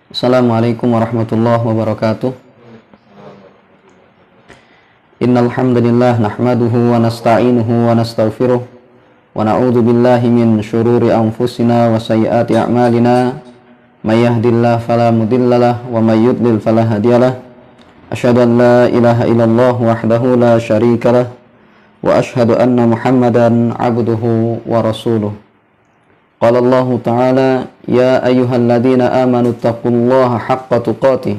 Assalamualaikum warahmatullahi wabarakatuh. Innal hamdalillah nahmaduhu wa nasta'inuhu wa nastaghfiruh wa na'udzu billahi min syururi anfusina wa sayyiati a'malina may yahdihillahu fala mudhillalah wa may yudlil fala hadiyalah. Asyhadu an la ilaha illallah wahdahu la syarikalah wa asyhadu anna Muhammadan 'abduhu wa rasuluh. Qala Allah Ta'ala, ya ayyuhalladzina amanu taqullaha haqqa tuqatih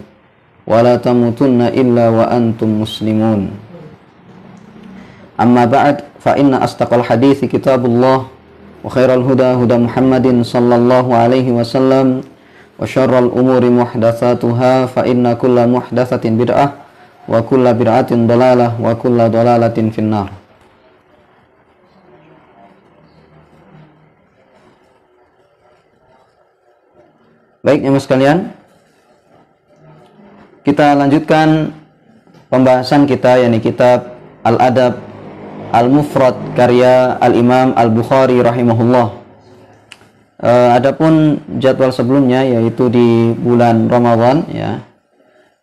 wa la tamutunna illa wa antum muslimun. Amma ba'd, fa inna astaqal hadithi kitabullah wa khairal huda huda Muhammadin sallallahu alaihi wasallam wa syarral umuri muhdatsatuha fa inna kulla muhdatsatin bid'ah wa kulla bid'atin dhalalah wa kulla dhalalatin finnar. Baik, jemaah sekalian, kita lanjutkan pembahasan kita, yakni kitab Al-Adab Al-Mufrad karya Al-Imam Al-Bukhari rahimahullah. Adapun jadwal sebelumnya, yaitu di bulan Ramadan, ya,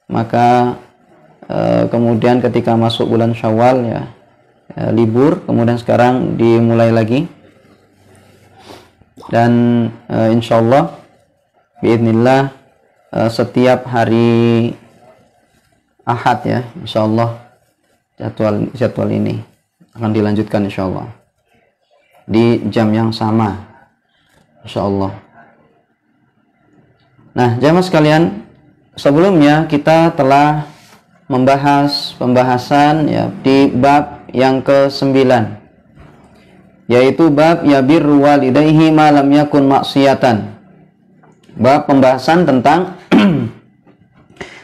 maka kemudian ketika masuk bulan Syawal, ya, libur, kemudian sekarang dimulai lagi, dan insyaallah biidznillah setiap hari Ahad, ya, insyaallah jadwal ini akan dilanjutkan insyaallah di jam yang sama insyaallah. Nah, jamaah sekalian, sebelumnya kita telah membahas pembahasan, ya, di bab yang ke-9, yaitu bab yabirru walidayhi ma lam yakun maksiyatan. Bab pembahasan tentang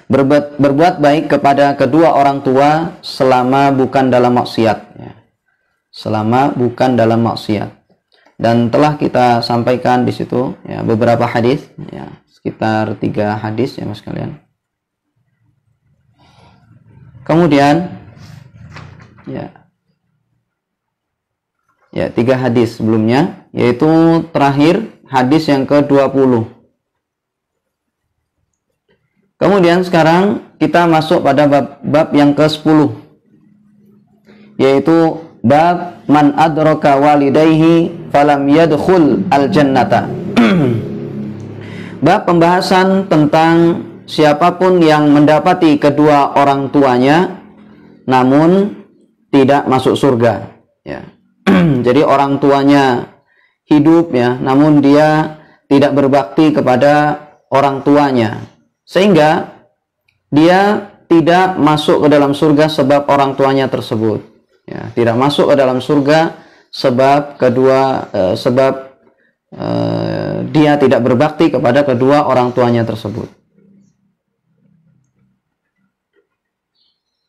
berbuat baik kepada kedua orang tua selama bukan dalam maksiat, ya. Selama bukan dalam maksiat. Dan telah kita sampaikan di situ, ya, beberapa hadis, ya, sekitar 3 hadis, ya, mas kalian. Kemudian, ya, 3 hadis sebelumnya, yaitu terakhir hadis yang ke-20. Kemudian sekarang kita masuk pada bab yang ke-10, yaitu bab man adraka walidayhi falam yadkhul al-jannata. Bab pembahasan tentang siapapun yang mendapati kedua orang tuanya namun tidak masuk surga, ya. Jadi orang tuanya hidup, ya, namun dia tidak berbakti kepada orang tuanya, sehingga dia tidak masuk ke dalam surga sebab orang tuanya tersebut, ya, tidak masuk ke dalam surga sebab dia tidak berbakti kepada kedua orang tuanya tersebut.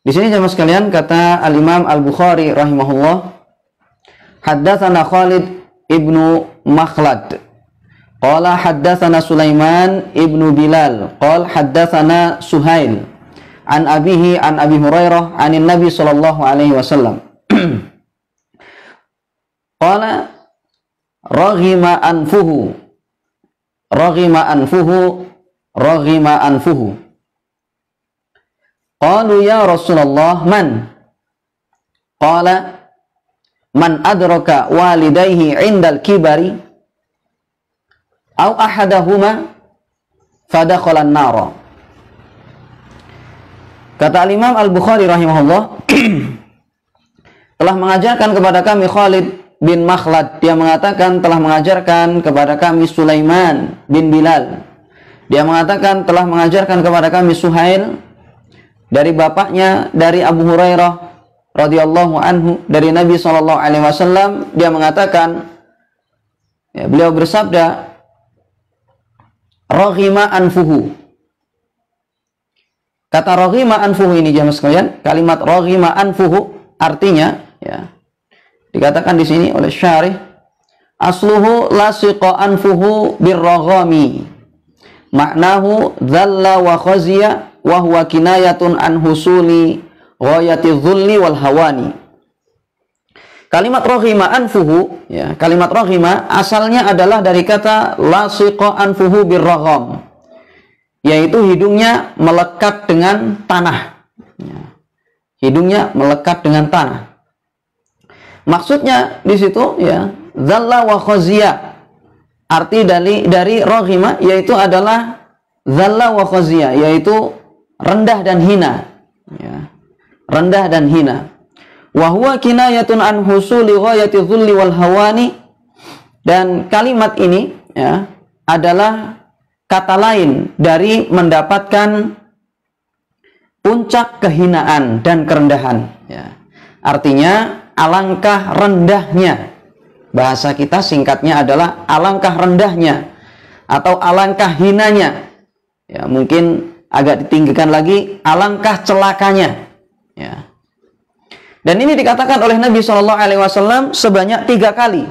Di sini jemaah sekalian, kata Al-Imam Al-Bukhari rahimahullah, haddatsana Khalid ibnu Makhlad qala haddatsana Sulaiman ibnu Bilal qala haddatsana Suhail an abihi an Abi Hurairah anin Nabi sallallahu alaihi wasallam qala raghima anfuhu qalu ya Rasulullah man qala man adraka walidayhi indal kibari aw ahadahuma fadakhalan nara. Kata Imam Al-Bukhari rahimahullah, telah mengajarkan kepada kami Khalid bin Makhlad, dia mengatakan telah mengajarkan kepada kami Sulaiman bin Bilal, dia mengatakan telah mengajarkan kepada kami Suhail dari bapaknya dari Abu Hurairah radhiyallahu anhu dari Nabi sallallahu alaihi wasallam, dia mengatakan, ya, beliau bersabda, raghima anfuhu. Kata raghima anfuhu ini jemaah sekalian, kalimat raghima anfuhu artinya, ya, dikatakan di sini oleh syarih, asluhu lasiqa anfuhu birraghami, maknahu dhalla wa khaziya wa huwa kinayatun an husuli ghayati dhulli wal hawani. Kalimat rohima anfuhu, ya, kalimat rohima asalnya adalah dari kata lasiqa anfuhu birrogham, yaitu hidungnya melekat dengan tanah. Ya. Hidungnya melekat dengan tanah. Maksudnya di situ, ya, zalla wa khaziya. Arti dari rohima yaitu adalah zalla wa khaziya, yaitu rendah dan hina. Ya. Rendah dan hina. Wa huwa kinayatun an husuli ghayati dhulli wal hawani, dan kalimat ini, ya, adalah kata lain dari mendapatkan puncak kehinaan dan kerendahan, ya. Artinya alangkah rendahnya, bahasa kita singkatnya adalah alangkah rendahnya atau alangkah hinanya, ya, mungkin agak ditinggikan lagi, alangkah celakanya, ya. Dan ini dikatakan oleh Nabi SAW sebanyak 3 kali.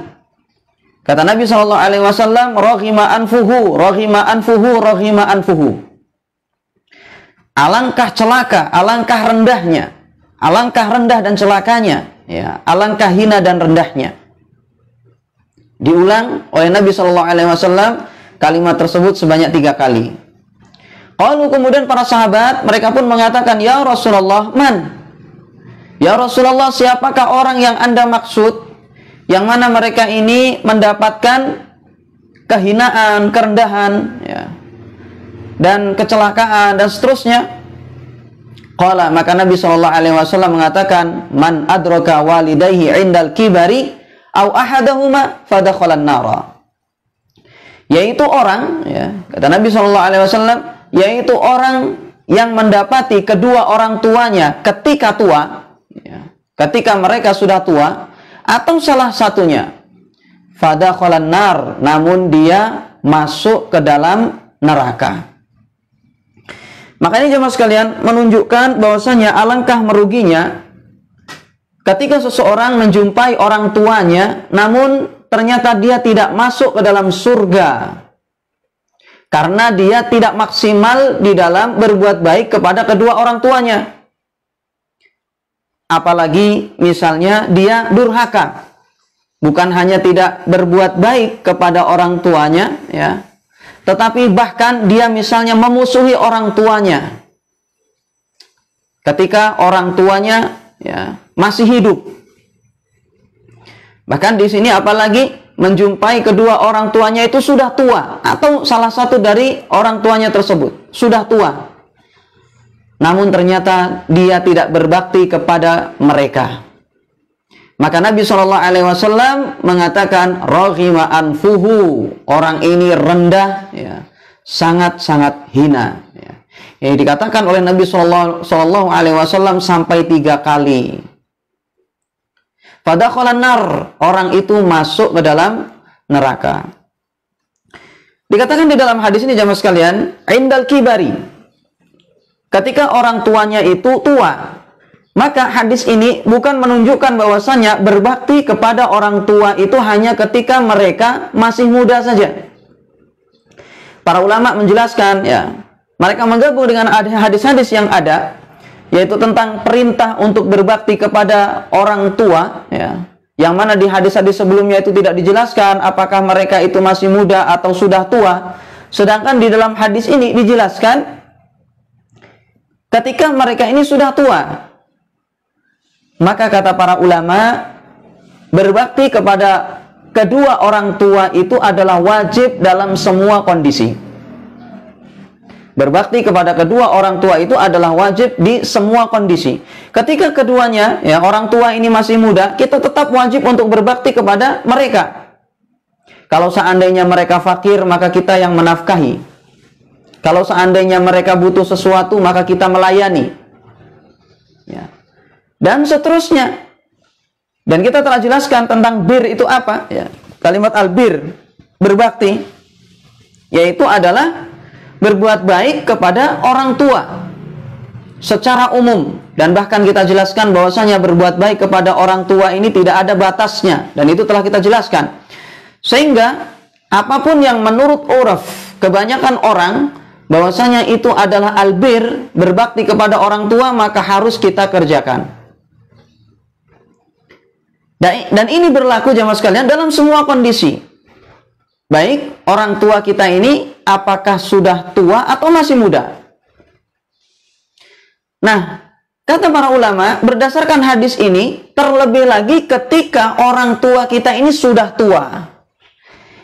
Kata Nabi SAW, rohima anfuhu, rohima anfuhu, rohima anfuhu. Alangkah celaka, alangkah rendahnya, alangkah rendah dan celakanya, ya, alangkah hina dan rendahnya. Diulang oleh Nabi SAW kalimat tersebut sebanyak 3 kali. Lalu kemudian para sahabat mereka pun mengatakan, ya Rasulullah, man? Ya Rasulullah, siapakah orang yang Anda maksud, yang mana mereka ini mendapatkan kehinaan, kerendahan, ya, dan kecelakaan dan seterusnya? Qala, maka Nabi SAW mengatakan, man adraka walidayhi indal kibari au ahadahuma fadakhalan nara. Yaitu orang, ya, kata Nabi SAW, yaitu orang yang mendapati kedua orang tuanya ketika tua, ya, ketika mereka sudah tua, atau salah satunya fadakhalan nar, namun dia masuk ke dalam neraka. Makanya jemaah sekalian, menunjukkan bahwasanya alangkah meruginya ketika seseorang menjumpai orang tuanya namun ternyata dia tidak masuk ke dalam surga karena dia tidak maksimal di dalam berbuat baik kepada kedua orang tuanya. Apalagi misalnya dia durhaka, bukan hanya tidak berbuat baik kepada orang tuanya, ya, tetapi bahkan dia misalnya memusuhi orang tuanya ketika orang tuanya, ya, masih hidup. Bahkan di sini apalagi menjumpai kedua orang tuanya itu sudah tua, atau salah satu dari orang tuanya tersebut sudah tua, namun ternyata dia tidak berbakti kepada mereka. Maka Nabi SAW mengatakan, rohima anfuhu, orang ini rendah, ya, sangat-sangat hina, ya. Yang dikatakan oleh Nabi SAW sampai 3 kali. Fadakhalan nar, orang itu masuk ke dalam neraka. Dikatakan di dalam hadis ini jamaah sekalian, indal kibari, ketika orang tuanya itu tua. Maka hadis ini bukan menunjukkan bahwasanya berbakti kepada orang tua itu hanya ketika mereka masih muda saja. Para ulama menjelaskan, ya, mereka menggabung dengan hadis-hadis yang ada, yaitu tentang perintah untuk berbakti kepada orang tua, ya, yang mana di hadis-hadis sebelumnya itu tidak dijelaskan apakah mereka itu masih muda atau sudah tua. Sedangkan di dalam hadis ini dijelaskan ketika mereka ini sudah tua. Maka kata para ulama, berbakti kepada kedua orang tua itu adalah wajib dalam semua kondisi. Berbakti kepada kedua orang tua itu adalah wajib di semua kondisi. Ketika keduanya, ya, orang tua ini masih muda, kita tetap wajib untuk berbakti kepada mereka. Kalau seandainya mereka fakir, maka kita yang menafkahi. Kalau seandainya mereka butuh sesuatu, maka kita melayani, ya, dan seterusnya. Dan kita telah jelaskan tentang bir itu apa, ya. Kalimat albir, berbakti, yaitu adalah berbuat baik kepada orang tua secara umum. Dan bahkan kita jelaskan bahwasanya berbuat baik kepada orang tua ini tidak ada batasnya, dan itu telah kita jelaskan. Sehingga apapun yang menurut uraf kebanyakan orang bahwasanya itu adalah albir, berbakti kepada orang tua, maka harus kita kerjakan. Dan ini berlaku jamaah sekalian dalam semua kondisi. Baik, orang tua kita ini apakah sudah tua atau masih muda. Nah, kata para ulama, berdasarkan hadis ini, terlebih lagi ketika orang tua kita ini sudah tua.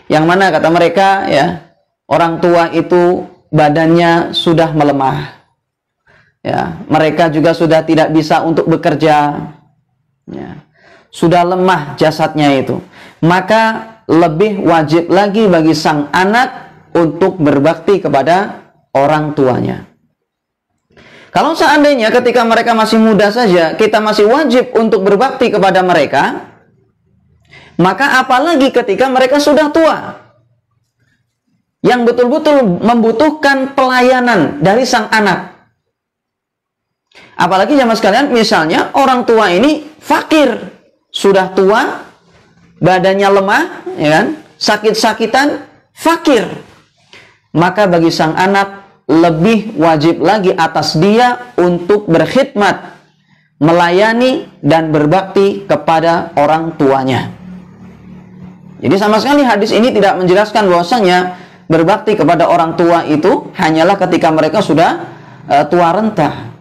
Yang mana kata mereka, ya, orang tua itu badannya sudah melemah. Ya, mereka juga sudah tidak bisa untuk bekerja. Ya, sudah lemah jasadnya itu. Maka lebih wajib lagi bagi sang anak untuk berbakti kepada orang tuanya. Kalau seandainya ketika mereka masih muda saja, kita masih wajib untuk berbakti kepada mereka, maka apalagi ketika mereka sudah tua, yang betul-betul membutuhkan pelayanan dari sang anak. Apalagi jamaah sekalian, misalnya orang tua ini fakir, sudah tua, badannya lemah, ya kan? Sakit-sakitan, fakir. Maka bagi sang anak lebih wajib lagi atas dia untuk berkhidmat, melayani dan berbakti kepada orang tuanya. Jadi sama sekali hadis ini tidak menjelaskan bahwasanya berbakti kepada orang tua itu hanyalah ketika mereka sudah tua renta.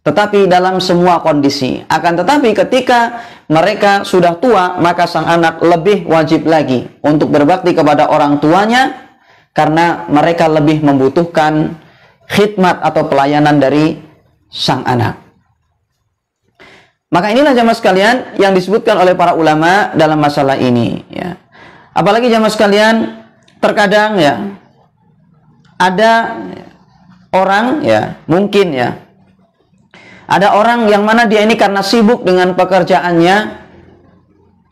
Tetapi dalam semua kondisi. Akan tetapi ketika mereka sudah tua, maka sang anak lebih wajib lagi untuk berbakti kepada orang tuanya, karena mereka lebih membutuhkan khidmat atau pelayanan dari sang anak. Maka inilah jamaah sekalian yang disebutkan oleh para ulama dalam masalah ini. Ya. Apalagi jamaah sekalian, terkadang ya ada orang ya, mungkin ya, ada orang yang mana dia ini karena sibuk dengan pekerjaannya,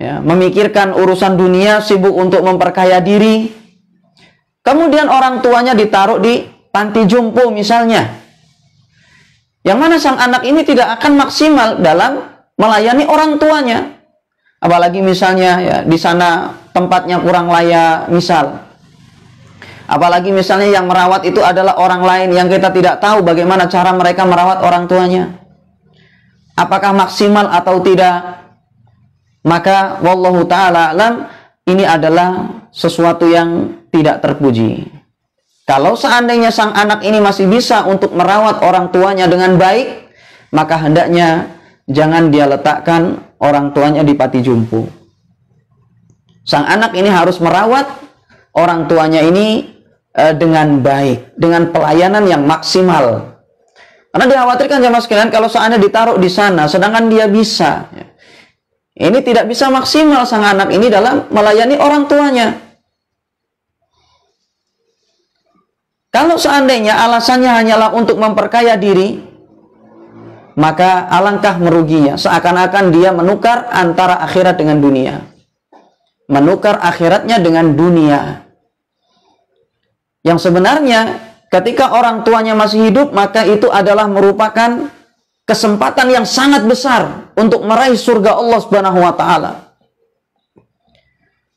ya, memikirkan urusan dunia, sibuk untuk memperkaya diri. Kemudian orang tuanya ditaruh di panti jompo misalnya. Yang mana sang anak ini tidak akan maksimal dalam melayani orang tuanya. Apalagi misalnya ya di sana tempatnya kurang layak misal. Apalagi misalnya yang merawat itu adalah orang lain yang kita tidak tahu bagaimana cara mereka merawat orang tuanya. Apakah maksimal atau tidak? Maka wallahu ta'ala alam, ini adalah sesuatu yang tidak terpuji. Kalau seandainya sang anak ini masih bisa untuk merawat orang tuanya dengan baik, maka hendaknya jangan dia letakkan orang tuanya di panti jompo. Sang anak ini harus merawat orang tuanya ini dengan baik, dengan pelayanan yang maksimal. Karena dikhawatirkan jamaah sekalian, kalau seandainya ditaruh di sana, sedangkan dia bisa, ini tidak bisa maksimal sang anak ini dalam melayani orang tuanya. Kalau seandainya alasannya hanyalah untuk memperkaya diri, maka alangkah meruginya. Seakan-akan dia menukar antara akhirat dengan dunia. Menukar akhiratnya dengan dunia. Yang sebenarnya ketika orang tuanya masih hidup, maka itu adalah merupakan kesempatan yang sangat besar untuk meraih surga Allah Subhanahu wa taala.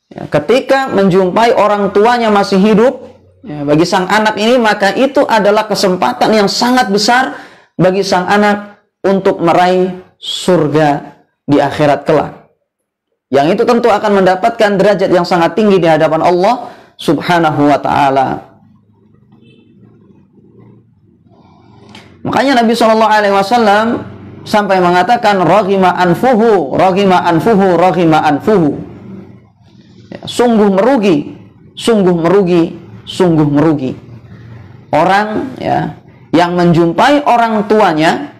Ya, ketika menjumpai orang tuanya masih hidup, ya, bagi sang anak ini maka itu adalah kesempatan yang sangat besar bagi sang anak untuk meraih surga di akhirat kelak. Yang itu tentu akan mendapatkan derajat yang sangat tinggi di hadapan Allah Subhanahu wa taala. Makanya Nabi SAW sampai mengatakan raghima anfuhu, raghima anfuhu, raghima anfuhu. Ya, sungguh merugi, sungguh merugi, sungguh merugi orang ya yang menjumpai orang tuanya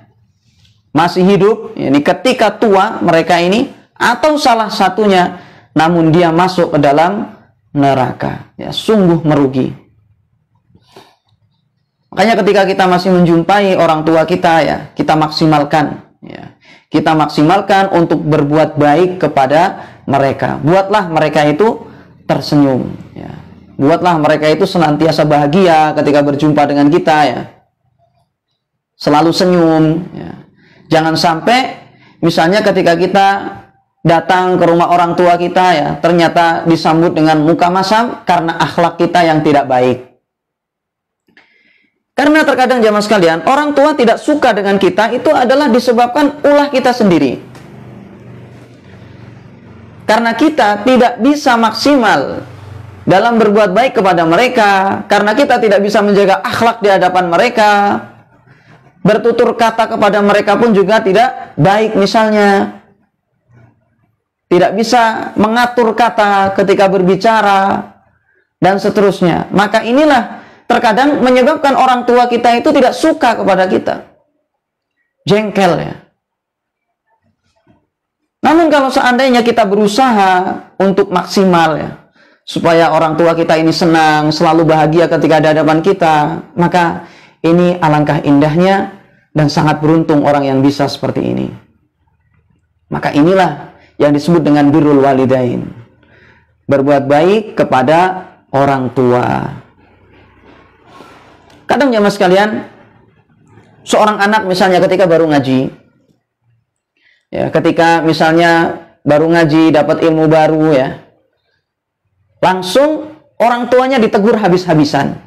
masih hidup, ini ketika tua mereka ini, atau salah satunya namun dia masuk ke dalam neraka. Ya, sungguh merugi. Makanya ketika kita masih menjumpai orang tua kita, ya, kita maksimalkan, ya. Kita maksimalkan untuk berbuat baik kepada mereka. Buatlah mereka itu tersenyum, ya. Buatlah mereka itu senantiasa bahagia ketika berjumpa dengan kita, ya. Selalu senyum, ya. Jangan sampai misalnya ketika kita datang ke rumah orang tua kita, ya, ternyata disambut dengan muka masam karena akhlak kita yang tidak baik. Karena terkadang jamaah sekalian, orang tua tidak suka dengan kita itu adalah disebabkan ulah kita sendiri. karena kita tidak bisa maksimal dalam berbuat baik kepada mereka, karena kita tidak bisa menjaga akhlak di hadapan mereka, bertutur kata kepada mereka pun juga tidak baik misalnya, tidak bisa mengatur kata ketika berbicara, dan seterusnya. Maka inilah terkadang menyebabkan orang tua kita itu tidak suka kepada kita, jengkel ya. Namun kalau seandainya kita berusaha untuk maksimal ya, supaya orang tua kita ini senang, selalu bahagia ketika ada hadapan kita, maka ini alangkah indahnya dan sangat beruntung orang yang bisa seperti ini. Maka inilah yang disebut dengan birrul walidain, berbuat baik kepada orang tua. Kadang jamaah sekalian, seorang anak misalnya ketika baru ngaji, ya, ketika misalnya baru ngaji, dapat ilmu baru ya, langsung orang tuanya ditegur habis-habisan,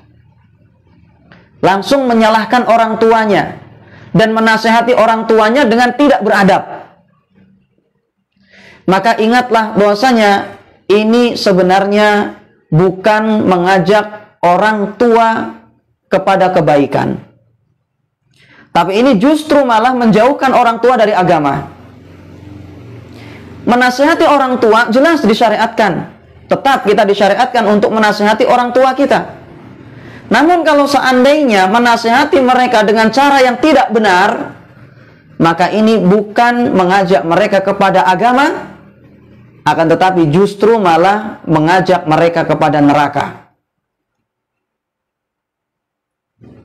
langsung menyalahkan orang tuanya dan menasehati orang tuanya dengan tidak beradab. Maka ingatlah bahwasanya ini sebenarnya bukan mengajak orang tua kepada kebaikan, tapi ini justru malah menjauhkan orang tua dari agama. Menasihati orang tua jelas disyariatkan, tetap kita disyariatkan untuk menasihati orang tua kita. Namun kalau seandainya menasihati mereka dengan cara yang tidak benar, maka ini bukan mengajak mereka kepada agama, akan tetapi justru malah mengajak mereka kepada neraka.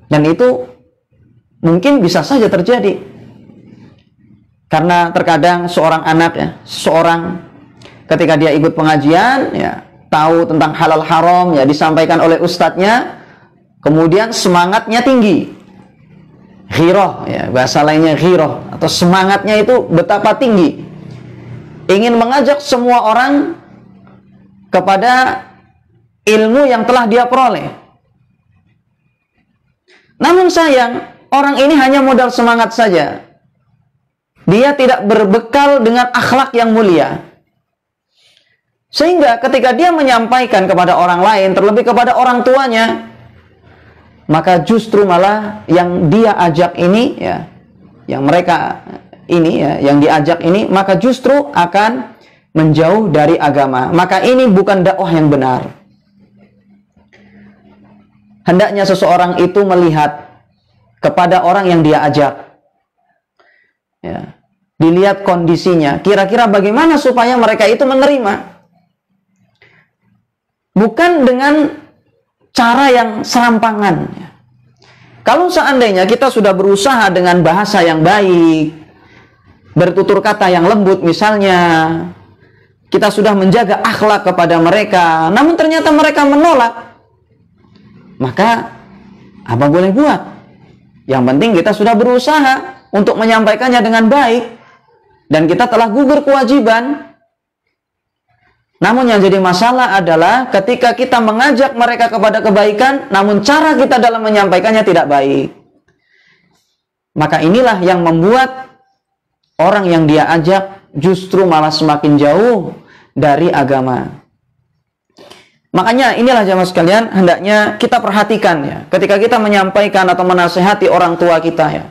Dan itu mungkin bisa saja terjadi. Karena terkadang seorang anak ya, seorang ketika dia ikut pengajian ya, tahu tentang halal haram ya, disampaikan oleh ustadznya, kemudian semangatnya tinggi, ghiroh ya, bahasa lainnya ghiroh, atau semangatnya itu betapa tinggi, ingin mengajak semua orang kepada ilmu yang telah dia peroleh. Namun sayang, orang ini hanya modal semangat saja. Dia tidak berbekal dengan akhlak yang mulia. Sehingga ketika dia menyampaikan kepada orang lain, terlebih kepada orang tuanya, maka justru malah yang dia ajak ini ya, yang mereka ini ya, yang diajak ini, maka justru akan menjauh dari agama. Maka ini bukan dakwah yang benar. Hendaknya seseorang itu melihat kepada orang yang dia ajak. Ya, dilihat kondisinya, kira-kira bagaimana supaya mereka itu menerima. Bukan dengan cara yang serampangan. Kalau seandainya kita sudah berusaha dengan bahasa yang baik, bertutur kata yang lembut misalnya, kita sudah menjaga akhlak kepada mereka, namun ternyata mereka menolak, maka apa boleh buat? Yang penting kita sudah berusaha untuk menyampaikannya dengan baik, dan kita telah gugur kewajiban. Namun yang jadi masalah adalah ketika kita mengajak mereka kepada kebaikan, namun cara kita dalam menyampaikannya tidak baik. Maka inilah yang membuat orang yang dia ajak justru malah semakin jauh dari agama. Makanya inilah jamaah sekalian, hendaknya kita perhatikan ya, ketika kita menyampaikan atau menasehati orang tua kita ya,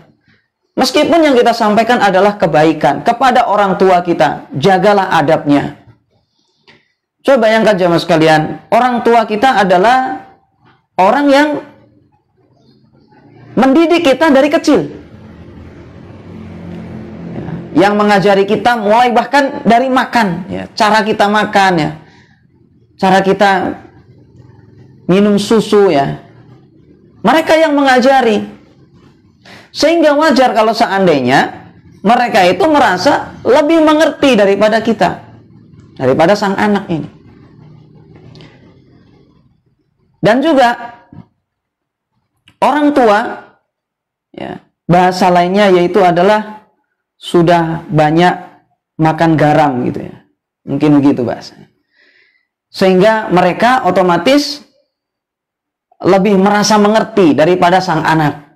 meskipun yang kita sampaikan adalah kebaikan kepada orang tua kita, jagalah adabnya. Coba bayangkan jamaah sekalian, orang tua kita adalah orang yang mendidik kita dari kecil, yang mengajari kita mulai bahkan dari makan ya, cara kita makan ya, cara kita minum susu ya, mereka yang mengajari. Sehingga wajar kalau seandainya mereka itu merasa lebih mengerti daripada kita, daripada sang anak ini. Dan juga orang tua ya, bahasa lainnya yaitu adalah sudah banyak makan garam gitu ya, mungkin begitu bahasanya. Sehingga mereka otomatis lebih merasa mengerti daripada sang anak.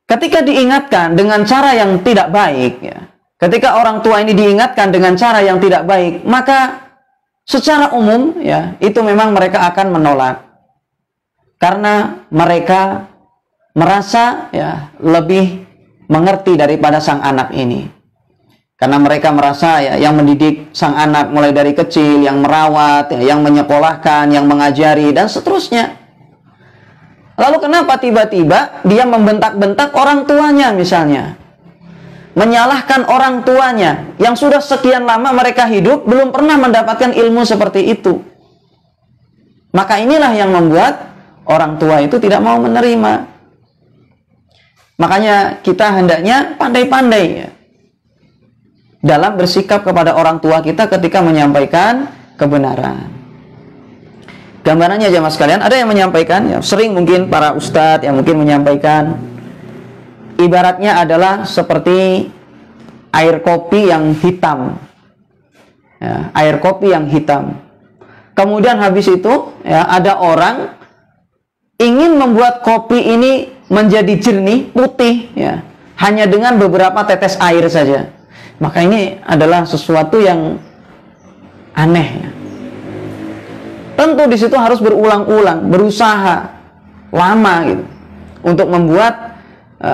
Ketika diingatkan dengan cara yang tidak baik ya, ketika orang tua ini diingatkan dengan cara yang tidak baik, maka secara umum ya, itu memang mereka akan menolak. Karena mereka merasa ya lebih mengerti daripada sang anak ini. Karena mereka merasa ya yang mendidik sang anak mulai dari kecil, yang merawat, ya, yang menyekolahkan, yang mengajari dan seterusnya. Lalu kenapa tiba-tiba dia membentak-bentak orang tuanya misalnya? Menyalahkan orang tuanya yang sudah sekian lama mereka hidup belum pernah mendapatkan ilmu seperti itu. Maka inilah yang membuat orang tua itu tidak mau menerima. Makanya kita hendaknya pandai-pandai ya, dalam bersikap kepada orang tua kita ketika menyampaikan kebenaran. Gambarannya jemaah sekalian, ada yang menyampaikan, ya, sering mungkin para ustadz yang mungkin menyampaikan, ibaratnya adalah seperti air kopi yang hitam. Ya, air kopi yang hitam. Kemudian habis itu, ya, ada orang ingin membuat kopi ini menjadi jernih, putih, ya, hanya dengan beberapa tetes air saja. Maka ini adalah sesuatu yang aneh. Ya. Tentu di situ harus berulang-ulang, berusaha lama gitu untuk membuat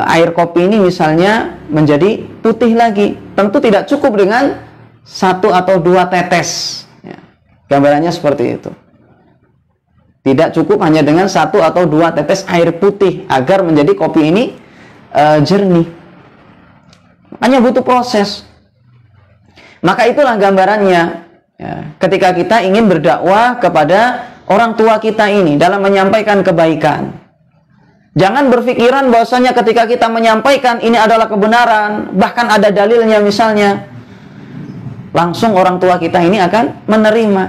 air kopi ini misalnya menjadi putih lagi. Tentu tidak cukup dengan 1 atau 2 tetes. Ya. Gambarannya seperti itu. Tidak cukup hanya dengan 1 atau 2 tetes air putih agar menjadi kopi ini jernih. Hanya butuh proses. Maka itulah gambarannya. Ya, ketika kita ingin berdakwah kepada orang tua kita ini dalam menyampaikan kebaikan, jangan berpikiran bahwasanya ketika kita menyampaikan ini adalah kebenaran, bahkan ada dalilnya misalnya, langsung orang tua kita ini akan menerima.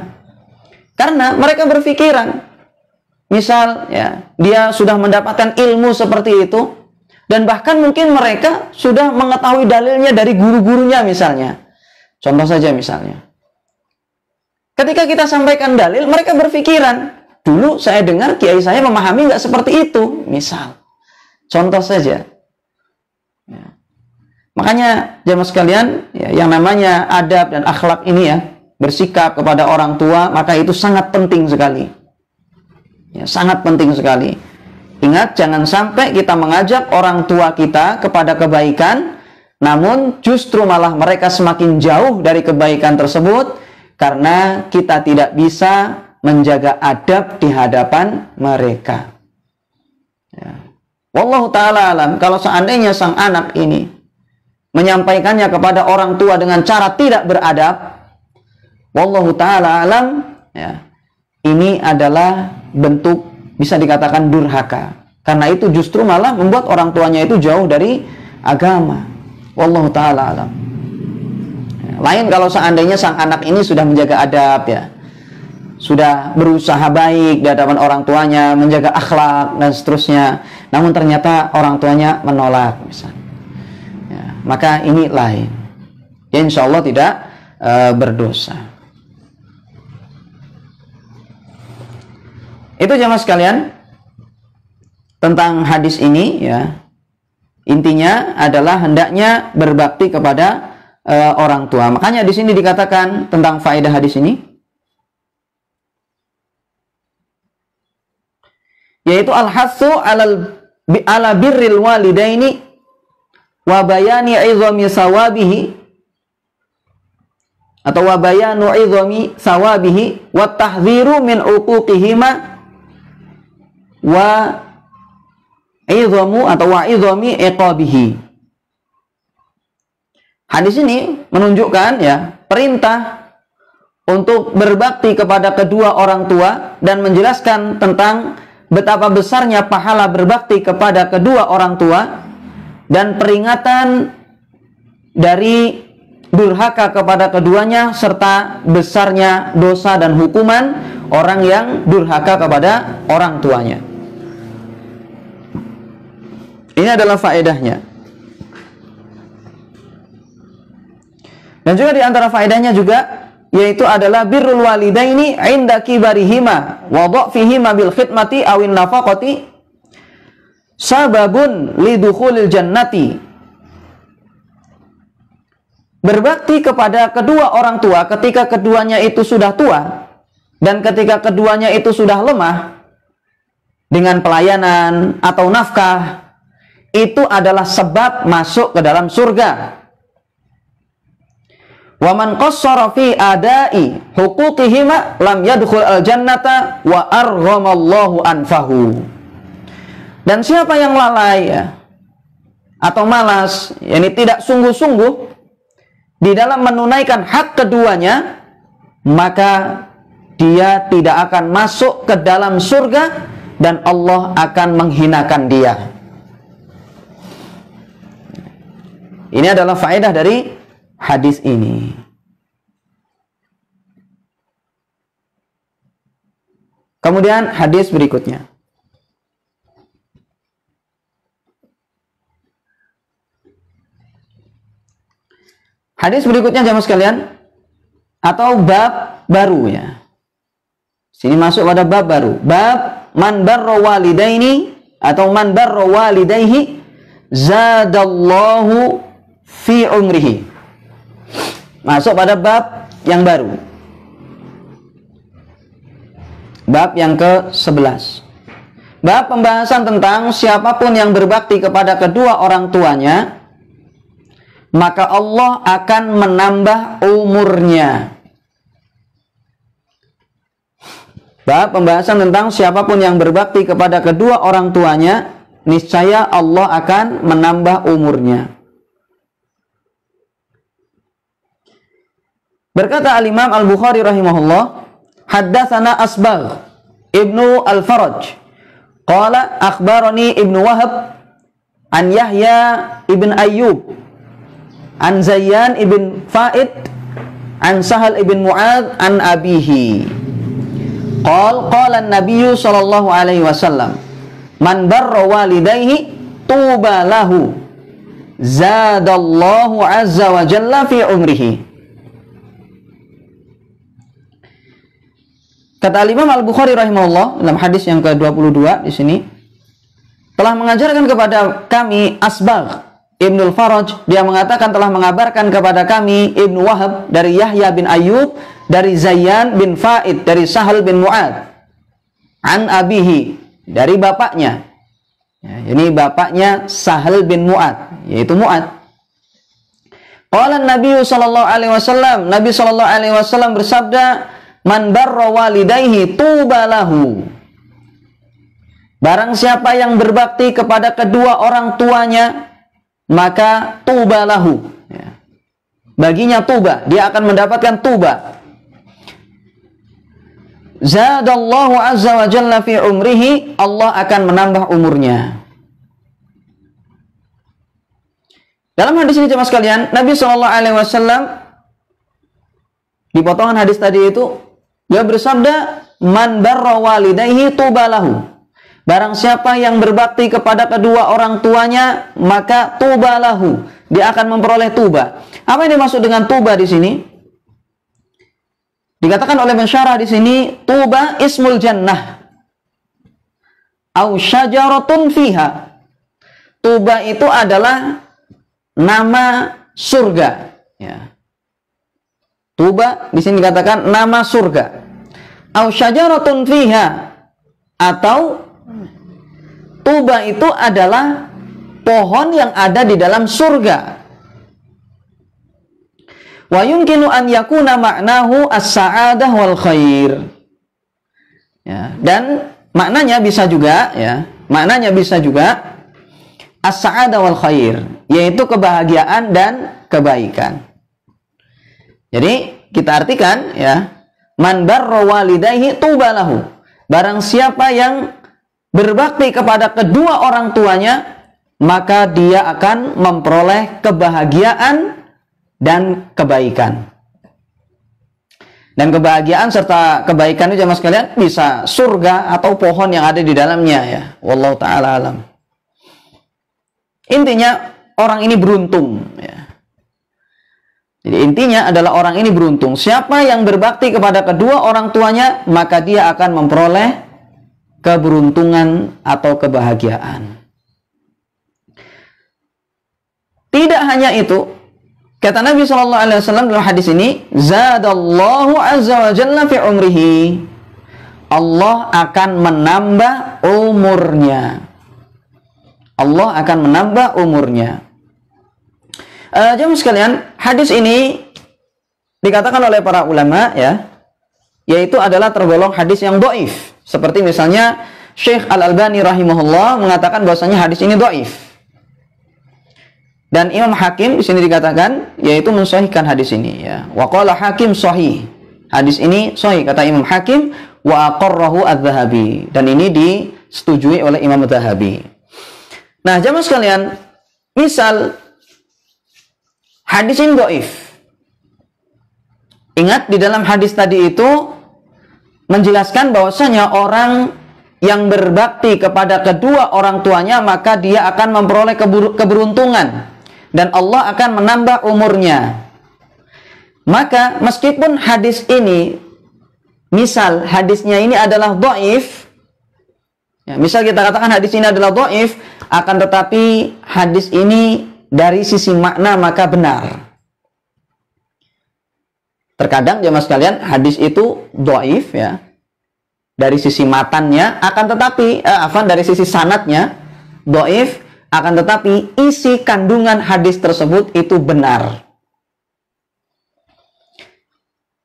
Karena mereka berpikiran, misal ya, dia sudah mendapatkan ilmu seperti itu, dan bahkan mungkin mereka sudah mengetahui dalilnya dari guru-gurunya misalnya. Contoh saja misalnya, ketika kita sampaikan dalil, mereka berpikiran, dulu saya dengar kiai saya memahami nggak seperti itu, misal. Contoh saja. Ya. Makanya jemaah sekalian, ya, yang namanya adab dan akhlak ini ya, bersikap kepada orang tua, maka itu sangat penting sekali. Ya, sangat penting sekali. Ingat, jangan sampai kita mengajak orang tua kita kepada kebaikan, namun justru malah mereka semakin jauh dari kebaikan tersebut, karena kita tidak bisa menjaga adab di hadapan mereka. Ya. Wallahu ta'ala alam, kalau seandainya sang anak ini menyampaikannya kepada orang tua dengan cara tidak beradab, wallahu ta'ala alam, ya, ini adalah bentuk bisa dikatakan durhaka. Karena itu justru malah membuat orang tuanya itu jauh dari agama. Wallahu ta'ala alam. Lain kalau seandainya sang anak ini sudah menjaga adab ya, sudah berusaha baik di hadapan orang tuanya, menjaga akhlak dan seterusnya, namun ternyata orang tuanya menolak misalnya, ya, maka ini lain. Ya, insya Allah tidak berdosa. Itu jemaah sekalian tentang hadis ini ya. Intinya adalah hendaknya berbakti kepada orang tua. Makanya di sini dikatakan tentang faedah hadis ini, yaitu al-hassu ala birril walidaini wa bayani 'izami sawabihi, atau wa bayanu 'izami sawabihi wa tahdhiru min 'uquqihima wa 'izamu atau wa 'izami iqabihi. Hadis ini menunjukkan ya perintah untuk berbakti kepada kedua orang tua dan menjelaskan tentang betapa besarnya pahala berbakti kepada kedua orang tua dan peringatan dari durhaka kepada keduanya serta besarnya dosa dan hukuman orang yang durhaka kepada orang tuanya. Ini adalah faedahnya. Dan juga di antara faedahnya juga yaitu adalah birrul walidaini 'inda kibarihima wa dha'fihima bil khidmati awin nafaqati sababun lidukhulil jannati. berbakti kepada kedua orang tua ketika keduanya itu sudah tua dan ketika keduanya itu sudah lemah dengan pelayanan atau nafkah, itu adalah sebab masuk ke dalam surga. Wa man qassara fi adai huquqihima lam yadkhul al-jannata wa arghamallahu anfahu. Dan siapa yang lalai atau malas, yakni tidak sungguh-sungguh di dalam menunaikan hak keduanya, maka dia tidak akan masuk ke dalam surga dan Allah akan menghinakan dia. Ini adalah faedah dari hadis ini. Kemudian hadis berikutnya. Hadis berikutnya jamaah sekalian, atau bab baru ya. Sini masuk pada bab baru. Bab man barra walidaini atau man barra walidayhi zadallahu fi umrihi. Masuk pada bab yang baru. Bab yang ke-11. Bab pembahasan tentang siapapun yang berbakti kepada kedua orang tuanya, maka Allah akan menambah umurnya. Bab pembahasan tentang siapapun yang berbakti kepada kedua orang tuanya, niscaya Allah akan menambah umurnya. Berkata Al-Imam Al-Bukhari rahimahullah, haddatsana Asbagh Ibnu Al-Faraj qala akhbarani Ibnu Wahab an Yahya ibn Ayyub an Zayyan ibn Fa'id an Sahal ibn Mu'adz an abihi qala an-nabiy sallallahu alaihi wasallam man barra walidayhi tuba lahu zadallahu azza wa jalla fi umrihi. Kata Imam Al-Bukhari rahimahullah dalam hadis yang ke-22 di sini, telah mengajarkan kepada kami Asbagh Ibnu Al-Faraj, dia mengatakan telah mengabarkan kepada kami Ibnu Wahab dari Yahya bin Ayyub, dari Zayyan bin Fa'id, dari Sahal bin Mu'adz, an abihi, dari bapaknya. Ya, ini bapaknya Sahal bin Mu'adz, yaitu Mu'adz. Qala Nabi sallallahu alaihi wasallam, Nabi sallallahu alaihi wasallam bersabda, man barra walidayhi tuba lahu. Barang siapa yang berbakti kepada kedua orang tuanya, maka tuba lahu. Ya. Baginya tuba, dia akan mendapatkan tuba. Zadallahu azza wa jalla fi umrihi, Allah akan menambah umurnya. Dalam hadis ini jemaah sekalian, Nabi SAW di potongan hadis tadi itu dia bersabda, man barra walidayhi tuba lahu. Barang siapa yang berbakti kepada kedua orang tuanya, maka tuba lahu. Dia akan memperoleh tuba. Apa yang dimaksud dengan tuba di sini? Dikatakan oleh pensyarah di sini, tuba ismul jannah au syajaratun fiha. Tuba itu adalah nama surga. Ya. Tuba di sini dikatakan nama surga. Au syajaratun fiha, atau tuba itu adalah pohon yang ada di dalam surga. Wa yumkinu an yakuna ma'nahu as-sa'adah wal khair. Ya, dan maknanya bisa juga as-sa'adah wal khair, yaitu kebahagiaan dan kebaikan. Jadi kita artikan ya, man barra walidayhi tuba lahu. Barang siapa yang berbakti kepada kedua orang tuanya, maka dia akan memperoleh kebahagiaan dan kebaikan. Dan kebahagiaan serta kebaikan itu jemaah sekalian bisa surga atau pohon yang ada di dalamnya ya. Wallahu taala alam. Intinya orang ini beruntung ya. Jadi intinya adalah orang ini beruntung. Siapa yang berbakti kepada kedua orang tuanya, maka dia akan memperoleh keberuntungan atau kebahagiaan. Tidak hanya itu, Kata Nabi SAW dalam hadis ini, zadallahu azza wa jalla fi umrihi. Allah akan menambah umurnya. Allah akan menambah umurnya. Jemaah sekalian, hadis ini dikatakan oleh para ulama ya, yaitu adalah tergolong hadis yang dhaif. Seperti misalnya Syekh Al-Albani rahimahullah mengatakan bahwasanya hadis ini dhaif. Dan Imam Hakim di sini dikatakan yaitu mensahihkan hadis ini ya. Wa qala Hakim sahih. Hadis ini sahih kata Imam Hakim, wa aqarrahu adz-Dzahabi, dan ini disetujui oleh Imam Dzahabi. Nah, jemaah sekalian, misal hadis ini dhaif. Ingat di dalam hadis tadi itu menjelaskan bahwasanya orang yang berbakti kepada kedua orang tuanya maka dia akan memperoleh keberuntungan dan Allah akan menambah umurnya. Maka meskipun hadis ini, misal hadisnya ini adalah dhaif, ya, misal kita katakan hadis ini adalah dhaif, akan tetapi hadis ini dari sisi makna maka benar. Terkadang jemaah sekalian hadis itu dhaif ya dari sisi matannya, akan tetapi dari sisi sanadnya dhaif, akan tetapi isi kandungan hadis tersebut itu benar.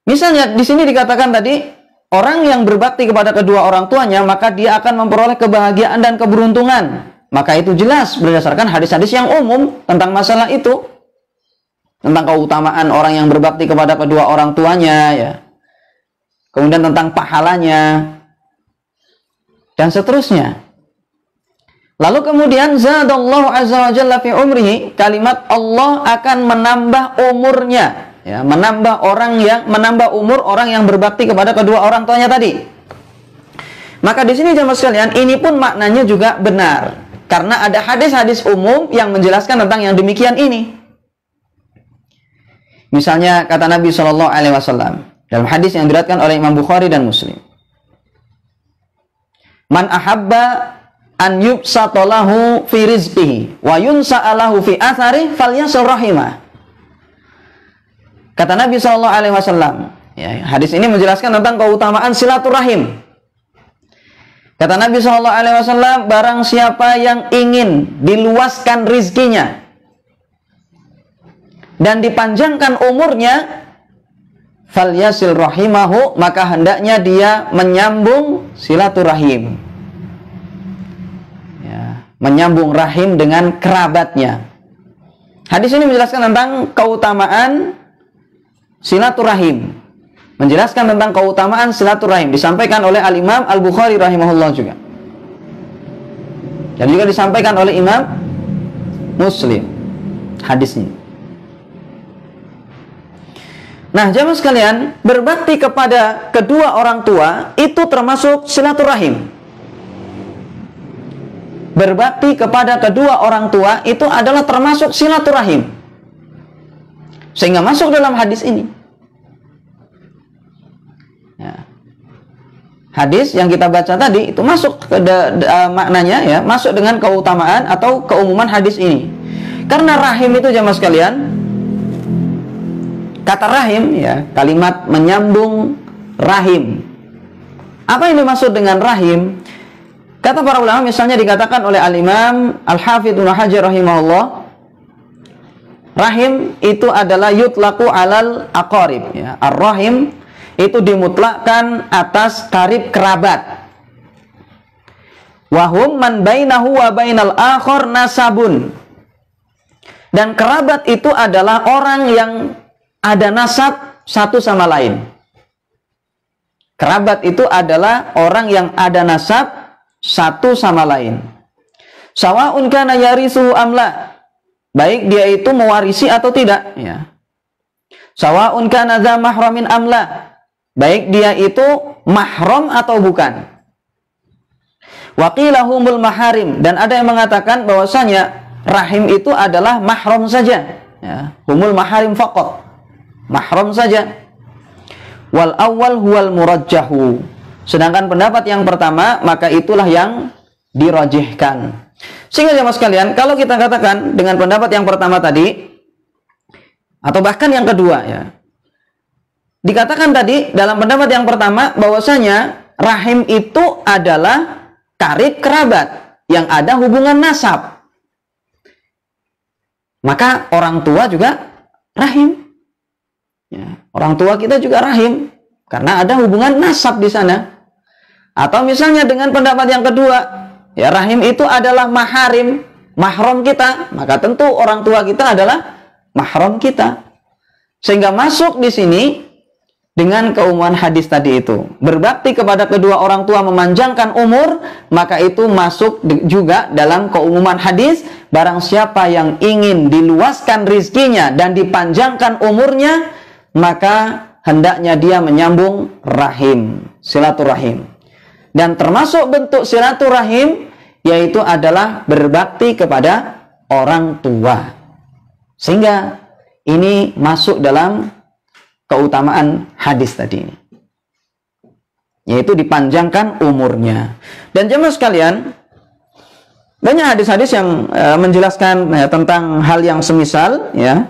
Misalnya di sini dikatakan tadi, orang yang berbakti kepada kedua orang tuanya maka dia akan memperoleh kebahagiaan dan keberuntungan. Maka itu jelas berdasarkan hadis-hadis yang umum tentang masalah itu, tentang keutamaan orang yang berbakti kepada kedua orang tuanya ya. Kemudian tentang pahalanya dan seterusnya. Lalu kemudian zadallahu azza wa jalla fi umrihi, kalimat Allah akan menambah umurnya ya, menambah umur orang yang berbakti kepada kedua orang tuanya tadi. Maka di sini jemaah sekalian, ini pun maknanya juga benar karena ada hadis-hadis umum yang menjelaskan tentang yang demikian ini. Misalnya kata Nabi SAW dalam hadis yang diriwayatkan oleh Imam Bukhari dan Muslim, man ahabba an yubsatalahu fi rizqihi wa yunsa'alahu fi athari falyasil rahimah. Kata Nabi SAW ya, hadis ini menjelaskan tentang keutamaan silaturahim. Kata Nabi SAW, barang siapa yang ingin diluaskan rizkinya dan dipanjangkan umurnya, falyasil rahimahu, maka hendaknya dia menyambung silaturahim ya, menyambung rahim dengan kerabatnya. Hadis ini menjelaskan tentang keutamaan silaturahim, menjelaskan tentang keutamaan silaturahim, disampaikan oleh Al-Imam Al-Bukhari rahimahullah juga, dan juga disampaikan oleh Imam Muslim hadisnya. Nah, jemaah sekalian, berbakti kepada kedua orang tua itu termasuk silaturahim. Berbakti kepada kedua orang tua itu adalah termasuk silaturahim, sehingga masuk dalam hadis ini. Ya. Hadis yang kita baca tadi itu masuk ke maknanya ya, masuk dengan keutamaan atau keumuman hadis ini. Karena rahim itu jemaah sekalian, kata rahim ya, kalimat menyambung rahim. Apa yang dimaksud dengan rahim? Kata para ulama, misalnya dikatakan oleh Al-Imam Al-Hafidz Ibnu Hajar rahimahullah, rahim itu adalah yutlaqu alal aqarib ya. Ar-rahim itu dimutlakkan atas karib kerabat. Wahum man bainahu wa bainal akhar nasabun. Dan kerabat itu adalah orang yang ada nasab satu sama lain. Kerabat itu adalah orang yang ada nasab satu sama lain. Sawa'un kana yarisu amla, baik dia itu mewarisi atau tidak ya. Sawa'un kana dza mahramin amla, baik dia itu mahram atau bukan. Waqilahumul maharim, dan ada yang mengatakan bahwasanya rahim itu adalah mahram saja ya. Humul maharim faqat, mahram saja. Wal awwal huwal murajjahu, sedangkan pendapat yang pertama maka itulah yang dirajihkan. Sehingga jemaah sekalian, kalau kita katakan dengan pendapat yang pertama tadi, Atau bahkan yang kedua ya. Dikatakan tadi dalam pendapat yang pertama bahwasanya rahim itu adalah karib kerabat yang ada hubungan nasab. Maka orang tua juga rahim. Ya, orang tua kita juga rahim karena ada hubungan nasab di sana. Atau misalnya dengan pendapat yang kedua, ya rahim itu adalah maharim, mahram kita, maka tentu orang tua kita adalah mahram kita. Sehingga masuk di sini dengan keumuman hadis tadi itu. Berbakti kepada kedua orang tua memanjangkan umur, maka itu masuk juga dalam keumuman hadis. Barang siapa yang ingin diluaskan rizkinya dan dipanjangkan umurnya, maka hendaknya dia menyambung rahim, silaturahim. Dan termasuk bentuk silaturahim yaitu adalah berbakti kepada orang tua. Sehingga ini masuk dalam keutamaan hadis tadi ini, yaitu dipanjangkan umurnya. Dan jemaah sekalian, banyak hadis-hadis yang menjelaskan tentang hal yang semisal, ya,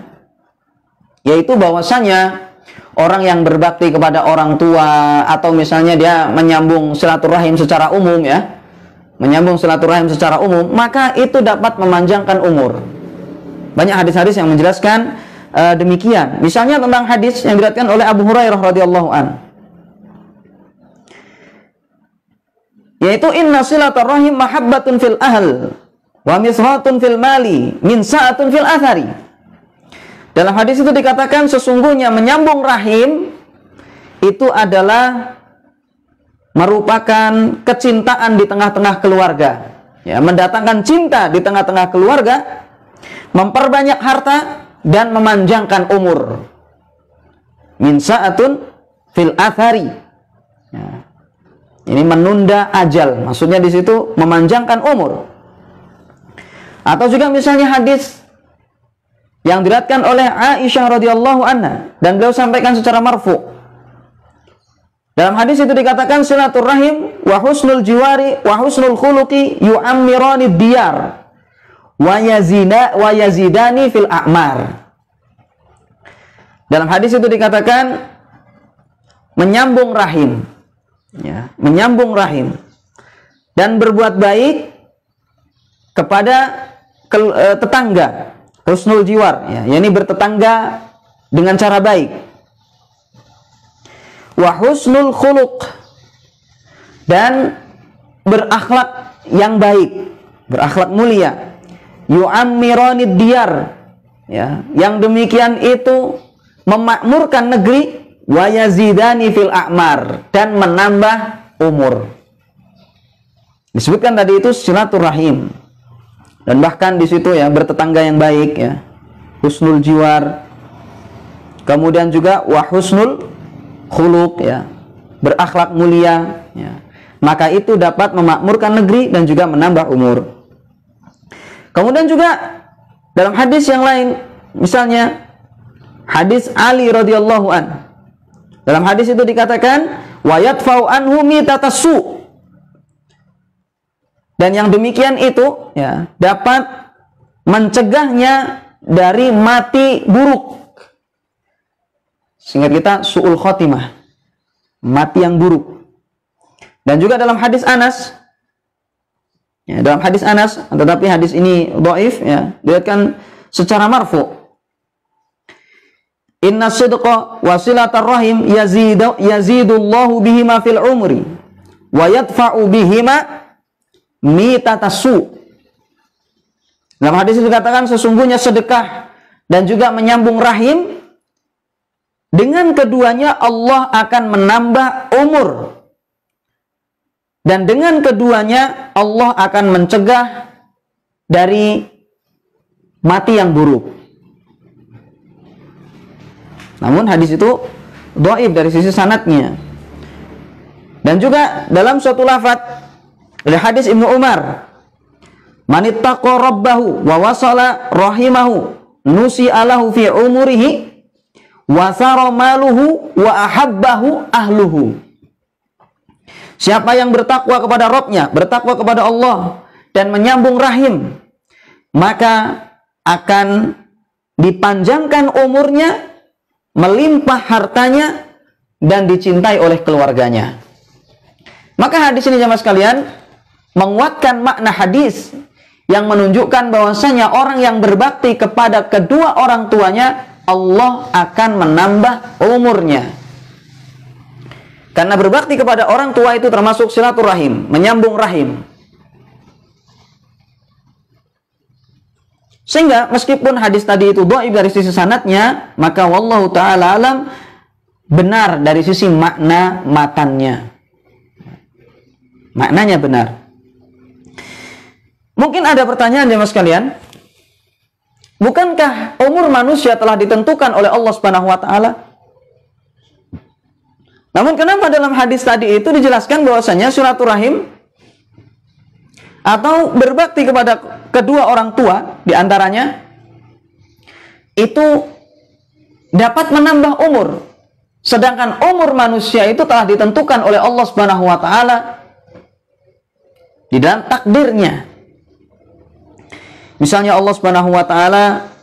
yaitu bahwasanya orang yang berbakti kepada orang tua atau misalnya dia menyambung silaturahim secara umum, ya, menyambung silaturahim secara umum, maka itu dapat memanjangkan umur. Banyak hadis-hadis yang menjelaskan demikian. Misalnya tentang hadis yang diriwayatkan oleh Abu Hurairah radhiyallahu an, yaitu inna silaturahim mahabbatun fil ahl wa misratun fil mali min sa'atun fil athari. Dalam hadis itu dikatakan sesungguhnya menyambung rahim itu adalah merupakan kecintaan di tengah-tengah keluarga, ya, mendatangkan cinta di tengah-tengah keluarga, memperbanyak harta dan memanjangkan umur. Min sa'atun fil athari. Ya. Ini menunda ajal. Maksudnya di situ memanjangkan umur. Atau juga misalnya hadis yang diriwayatkan oleh Aisyah radhiyallahu anha dan beliau sampaikan secara marfu. Dalam hadis itu dikatakan silaturahim wa husnul jiwari wa husnul khuluqi yu'ammirani diyar wa yazidani fil a'mar. Dalam hadis itu dikatakan menyambung rahim, ya, menyambung rahim dan berbuat baik kepada tetangga, husnul jiwar, ya, yakni bertetangga dengan cara baik. Wa husnul khuluq, dan berakhlak yang baik, berakhlak mulia. Yu'ammiranid diyar, ya, yang demikian itu memakmurkan negeri, wa yazidani fil a'mar, dan menambah umur. Disebutkan tadi itu silaturahim. Dan bahkan di situ, ya, bertetangga yang baik, ya, husnul jiwar. Kemudian juga wa husnul khuluq, ya, berakhlak mulia, ya. Maka itu dapat memakmurkan negeri dan juga menambah umur. Kemudian juga dalam hadis yang lain, misalnya hadis Ali radhiyallahu an. Dalam hadis itu dikatakan wa yadfa'u anhu mitatasu. Dan yang demikian itu, ya, dapat mencegahnya dari mati buruk. Singkat kita, su'ul khotimah, mati yang buruk. Dan juga dalam hadis Anas, ya, dalam hadis Anas, tetapi hadis ini dhaif, ya, diriwayatkan secara marfu. Inna sidqa wa silatar rahim yazidullahu bihima fil umri wa yadfa'u bihima mitatasu. Dalam hadis itu dikatakan sesungguhnya sedekah dan juga menyambung rahim, dengan keduanya Allah akan menambah umur, dan dengan keduanya Allah akan mencegah dari mati yang buruk. Namun hadis itu dhaif dari sisi sanadnya. Dan juga dalam suatu lafaz dari hadis Ibnu Umar, manittaqa rabbahu wa wasala rahimahu nusi'alahu fi umurihi wa sara maluhu wa ahabbahu ahluhu. Siapa yang bertakwa kepada Rabbnya, bertakwa kepada Allah dan menyambung rahim, maka akan dipanjangkan umurnya, melimpah hartanya, dan dicintai oleh keluarganya. Maka hadis ini jemaah sekalian menguatkan makna hadis yang menunjukkan bahwasanya orang yang berbakti kepada kedua orang tuanya, Allah akan menambah umurnya. Karena berbakti kepada orang tua itu termasuk silaturahim, menyambung rahim. Sehingga meskipun hadis tadi itu dhaif dari sisi sanadnya, maka wallahu taala alam benar dari sisi makna matannya. Maknanya benar. Mungkin ada pertanyaan jemaah sekalian, bukankah umur manusia telah ditentukan oleh Allah Subhanahu wa taala? Namun kenapa dalam hadis tadi itu dijelaskan bahwasanya silaturahim atau berbakti kepada kedua orang tua diantaranya itu dapat menambah umur, sedangkan umur manusia itu telah ditentukan oleh Allah Subhanahu wa taala di dalam takdirnya. Misalnya Allah Subhanahu wa taala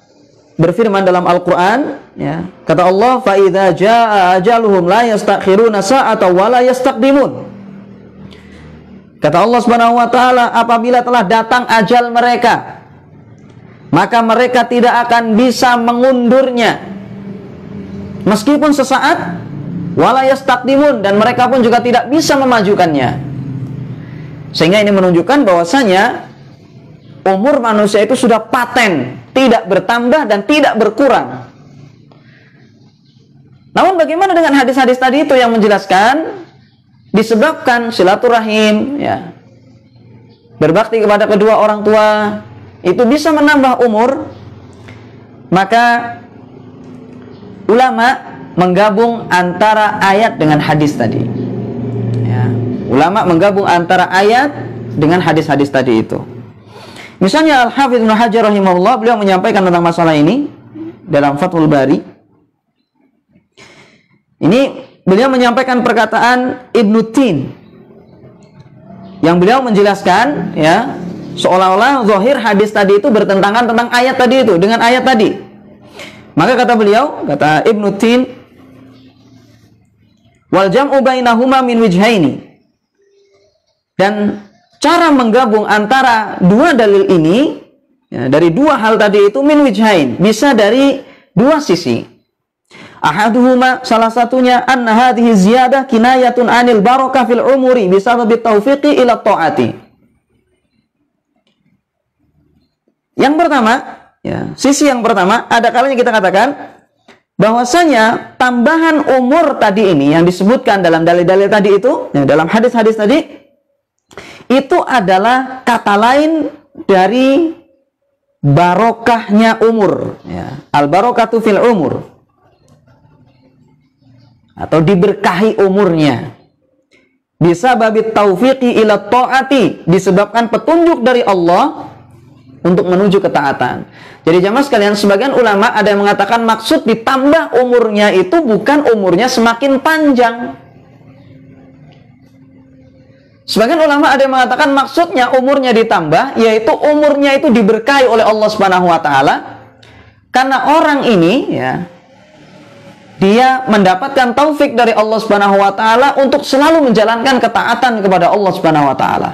berfirman dalam Al-Qur'an, ya, kata Allah, fa idza jaa ajaluhum la yastakhiruna sa'atan wa la yastaqdimun. Kata Allah Subhanahu wa taala, apabila telah datang ajal mereka, maka mereka tidak akan bisa mengundurnya meskipun sesaat, wala yastaqdimun, dan mereka pun juga tidak bisa memajukannya. Sehingga ini menunjukkan bahwasanya umur manusia itu sudah paten, tidak bertambah dan tidak berkurang. Namun bagaimana dengan hadis-hadis tadi itu yang menjelaskan disebabkan silaturahim, ya, berbakti kepada kedua orang tua itu bisa menambah umur, maka ulama menggabung antara ayat dengan hadis tadi. Ya, ulama menggabung antara ayat dengan hadis-hadis tadi itu. Misalnya Al-Hafidz Ibnu Hajar rahimahullah, beliau menyampaikan tentang masalah ini dalam Fathul Bari. Ini beliau menyampaikan perkataan Ibnu Tin yang beliau menjelaskan, ya, seolah-olah zahir hadis tadi itu bertentangan tentang ayat tadi itu dengan ayat tadi. Maka kata beliau, kata Ibnu Tin, wal jam'u bainahuma min wijhaini, dan cara menggabung antara dua dalil ini, ya, dari dua hal tadi itu min wijhain, bisa dari dua sisi. Ahaduhuma, salah satunya, anna hadhihi ziyadah kinayatun anil barakah fil umuri bisababi taufiqi ila ta'ati. Yang pertama, ya, sisi yang pertama, ada kalanya kita katakan bahwasanya tambahan umur tadi ini yang disebutkan dalam dalil-dalil tadi itu, ya, dalam hadis-hadis tadi, itu adalah kata lain dari barokahnya umur, ya. Al-barakatu fil umur, atau diberkahi umurnya, bisa babit taufiqi ila ta'ati, disebabkan petunjuk dari Allah untuk menuju ketaatan. Jadi jamaah sekalian, sebagian ulama ada yang mengatakan maksud ditambah umurnya itu bukan umurnya semakin panjang. Sebagian ulama ada yang mengatakan maksudnya umurnya ditambah, yaitu umurnya itu diberkahi oleh Allah Subhanahu wa taala, karena orang ini, ya, dia mendapatkan taufik dari Allah Subhanahu wa taala untuk selalu menjalankan ketaatan kepada Allah Subhanahu wa taala.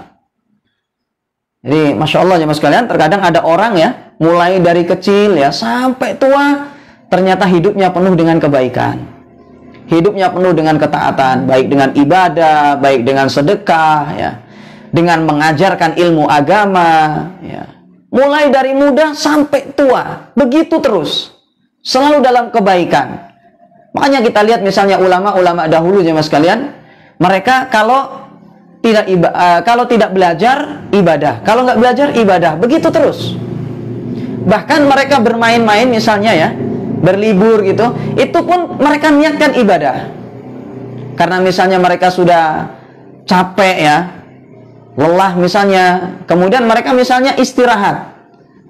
Jadi Masya Allah jemaah sekalian, terkadang ada orang, ya, mulai dari kecil, ya, sampai tua, ternyata hidupnya penuh dengan kebaikan, hidupnya penuh dengan ketaatan, baik dengan ibadah, baik dengan sedekah, ya, dengan mengajarkan ilmu agama, ya, mulai dari muda sampai tua, begitu terus, selalu dalam kebaikan. Makanya kita lihat misalnya ulama-ulama dahulu jemaah sekalian, mereka kalau tidak belajar, ibadah, kalau nggak belajar, ibadah, begitu terus. Bahkan mereka bermain-main misalnya, ya, berlibur gitu, itu pun mereka niatkan ibadah. Karena misalnya mereka sudah capek, ya, lelah misalnya, kemudian mereka misalnya istirahat,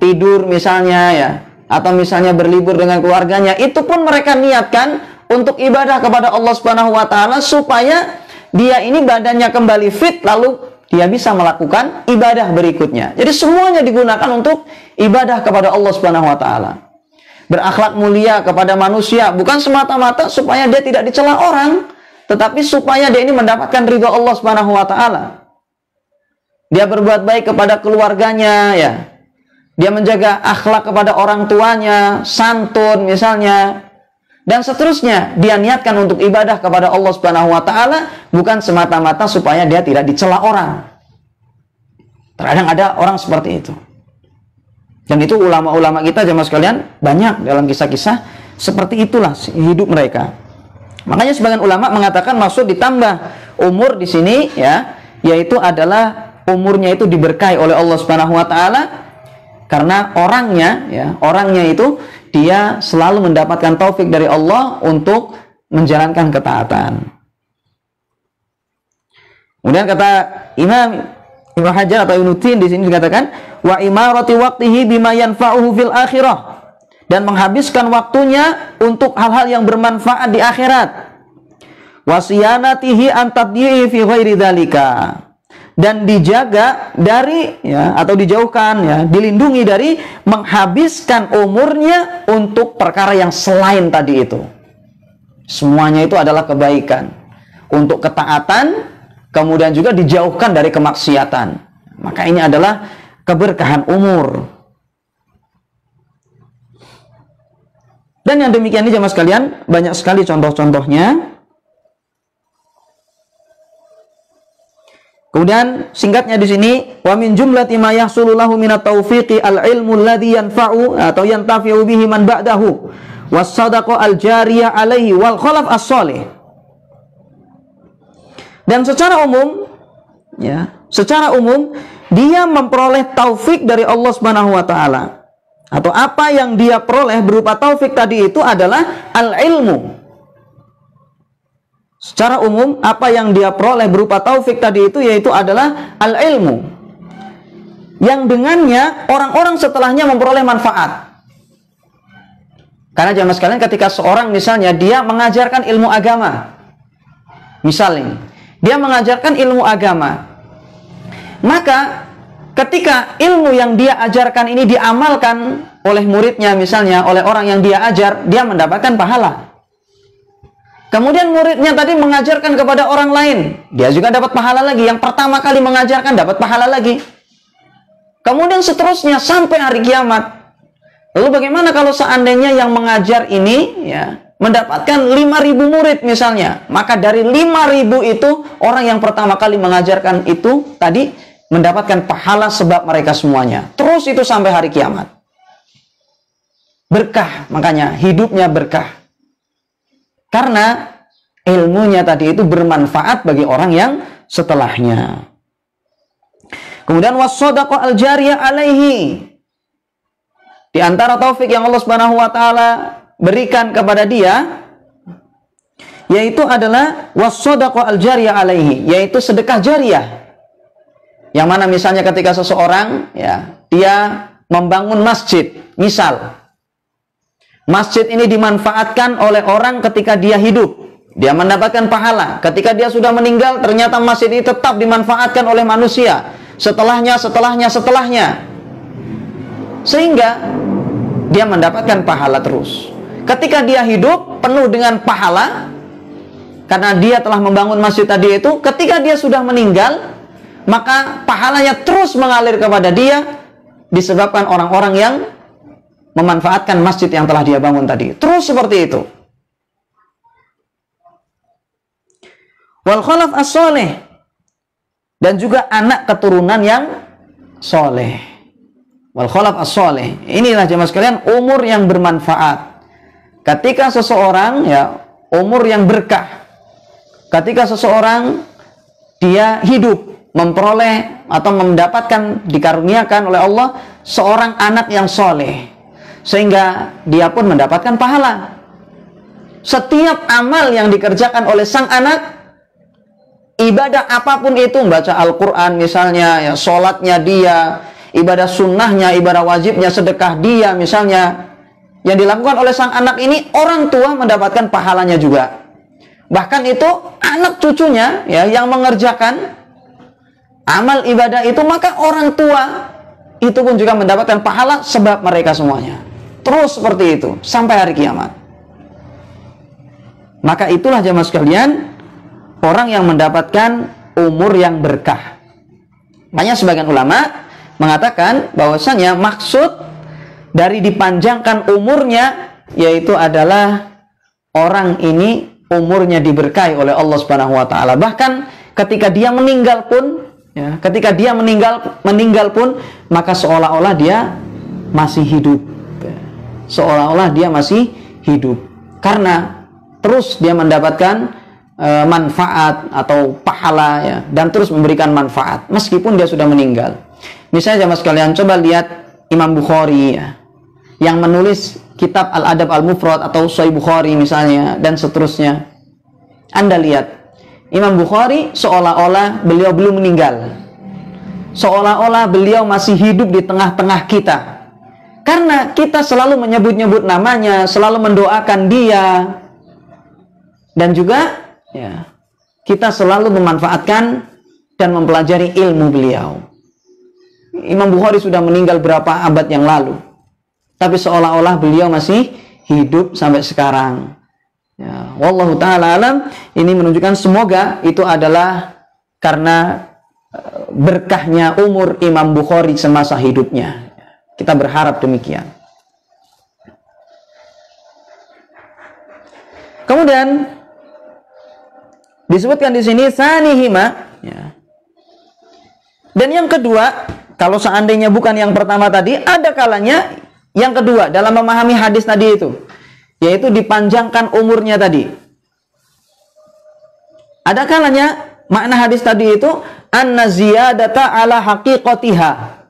tidur misalnya, ya, atau misalnya berlibur dengan keluarganya, itu pun mereka niatkan untuk ibadah kepada Allah Subhanahu wa taala, supaya dia ini badannya kembali fit, lalu dia bisa melakukan ibadah berikutnya. Jadi semuanya digunakan untuk ibadah kepada Allah Subhanahu wa taala. berakhlak mulia kepada manusia, bukan semata-mata supaya dia tidak dicela orang, tetapi supaya dia ini mendapatkan ridha Allah Subhanahu wa taala. Dia berbuat baik kepada keluarganya, ya. Dia menjaga akhlak kepada orang tuanya, santun misalnya, dan seterusnya. Dia niatkan untuk ibadah kepada Allah Subhanahu wa taala bukan semata-mata supaya dia tidak dicela orang. Terkadang ada orang seperti itu. Dan itu ulama-ulama kita jemaah sekalian banyak dalam kisah-kisah seperti itulah hidup mereka. Makanya sebagian ulama mengatakan maksud ditambah umur di sini, ya, yaitu adalah umurnya itu diberkahi oleh Allah Subhanahu wa taala karena orangnya itu dia selalu mendapatkan taufik dari Allah untuk menjalankan ketaatan. Kemudian kata Imam Ibnu Hajar atau Ibnuddin di sini dikatakan wa imarati waqtihi bima yanfa'uhu fil akhirah, dan menghabiskan waktunya untuk hal-hal yang bermanfaat di akhirat. Wasiyanatihi an tadyi'i fi ghairi dzalika, dan dijaga dari, ya, atau dijauhkan, ya, dilindungi dari menghabiskan umurnya untuk perkara yang selain tadi itu. Semuanya itu adalah kebaikan untuk ketaatan, kemudian juga dijauhkan dari kemaksiatan. Maka ini adalah keberkahan umur. Dan yang demikian ini jemaah sekalian banyak sekali contoh-contohnya. Kemudian singkatnya di sini, wa min jumlati ma yahsulu lahu minat taufiqi al-ilmu alladhi yanfa'u atau yantafi'u bihi man ba'dahu was sadaqah al-jariyah alaihi wal khalaf as-salih. Dan secara umum, ya, secara umum dia memperoleh taufik dari Allah Subhanahu wa taala. Atau apa yang dia peroleh berupa taufik tadi itu adalah al-ilmu. Secara umum, apa yang dia peroleh berupa taufik tadi itu yaitu adalah al-ilmu, yang dengannya orang-orang setelahnya memperoleh manfaat. Karena jamaah sekalian, ketika seorang misalnya dia mengajarkan ilmu agama, misalnya dia mengajarkan ilmu agama, maka ketika ilmu yang dia ajarkan ini diamalkan oleh muridnya, misalnya oleh orang yang dia ajar, dia mendapatkan pahala. Kemudian muridnya tadi mengajarkan kepada orang lain, dia juga dapat pahala lagi. Yang pertama kali mengajarkan dapat pahala lagi. Kemudian seterusnya sampai hari kiamat. Lalu bagaimana kalau seandainya yang mengajar ini, ya, mendapatkan 5.000 murid misalnya, maka dari 5.000 itu orang yang pertama kali mengajarkan itu tadi mendapatkan pahala sebab mereka semuanya. Terus itu sampai hari kiamat. Berkah, makanya hidupnya berkah. Karena ilmunya tadi itu bermanfaat bagi orang yang setelahnya. Kemudian was-shadaqah al-jariyah alaihi. Di antara taufik yang Allah Subhanahu wa taala berikan kepada dia yaitu adalah was-shadaqah al-jariyah alaihi, yaitu sedekah jariyah. Yang mana misalnya ketika seseorang, ya, dia membangun masjid, misal masjid ini dimanfaatkan oleh orang ketika dia hidup, dia mendapatkan pahala. Ketika dia sudah meninggal, ternyata masjid ini tetap dimanfaatkan oleh manusia setelahnya, sehingga dia mendapatkan pahala terus. Ketika dia hidup penuh dengan pahala karena dia telah membangun masjid tadi itu, ketika dia sudah meninggal, maka pahalanya terus mengalir kepada dia disebabkan orang-orang yang memanfaatkan masjid yang telah dia bangun tadi. Terus seperti itu. Wal khalaf as-soleh, dan juga anak keturunan yang soleh. Wal khalaf as-soleh. Inilah jemaah sekalian umur yang bermanfaat. Ketika seseorang, ya, umur yang berkah. Ketika seseorang dia hidup memperoleh atau mendapatkan, dikaruniakan oleh Allah seorang anak yang soleh, sehingga dia pun mendapatkan pahala. Setiap amal yang dikerjakan oleh sang anak, ibadah apapun itu, membaca Al-Quran misalnya, ya, sholatnya dia, ibadah sunnahnya, ibadah wajibnya, sedekah dia misalnya, yang dilakukan oleh sang anak ini, orang tua mendapatkan pahalanya juga. Bahkan itu anak cucunya, ya, yang mengerjakan amal ibadah itu, maka orang tua itu pun juga mendapatkan pahala sebab mereka semuanya. Terus seperti itu sampai hari kiamat. Maka itulah jemaah sekalian, orang yang mendapatkan umur yang berkah. Banyak sebagian ulama mengatakan bahwasanya maksud dari dipanjangkan umurnya yaitu adalah orang ini umurnya diberkahi oleh Allah Subhanahu wa taala. Bahkan ketika dia meninggal pun, ya, ketika dia meninggal pun, maka seolah-olah dia masih hidup. Seolah-olah dia masih hidup. Karena terus dia mendapatkan manfaat atau pahala, ya, dan terus memberikan manfaat meskipun dia sudah meninggal. Misalnya jemaah sekalian, coba lihat Imam Bukhari, ya, yang menulis kitab Al-Adab Al-Mufrad atau Sahih Bukhari misalnya, dan seterusnya. Anda lihat Imam Bukhari seolah-olah beliau belum meninggal, seolah-olah beliau masih hidup di tengah-tengah kita, karena kita selalu menyebut-nyebut namanya, selalu mendoakan dia, dan juga, ya, kita selalu memanfaatkan dan mempelajari ilmu beliau. Imam Bukhari sudah meninggal berapa abad yang lalu, tapi seolah-olah beliau masih hidup sampai sekarang. Ya, wallahu ta'ala alam. Ini menunjukkan semoga itu adalah karena berkahnya umur Imam Bukhari semasa hidupnya. Kita berharap demikian. Kemudian disebutkan di sini sanihima, ya. Dan yang kedua, kalau seandainya bukan yang pertama tadi, ada kalanya yang kedua dalam memahami hadis tadi itu, yaitu dipanjangkan umurnya tadi. Ada kalanya makna hadis tadi itu anna ziyadata ala haqiqatiha.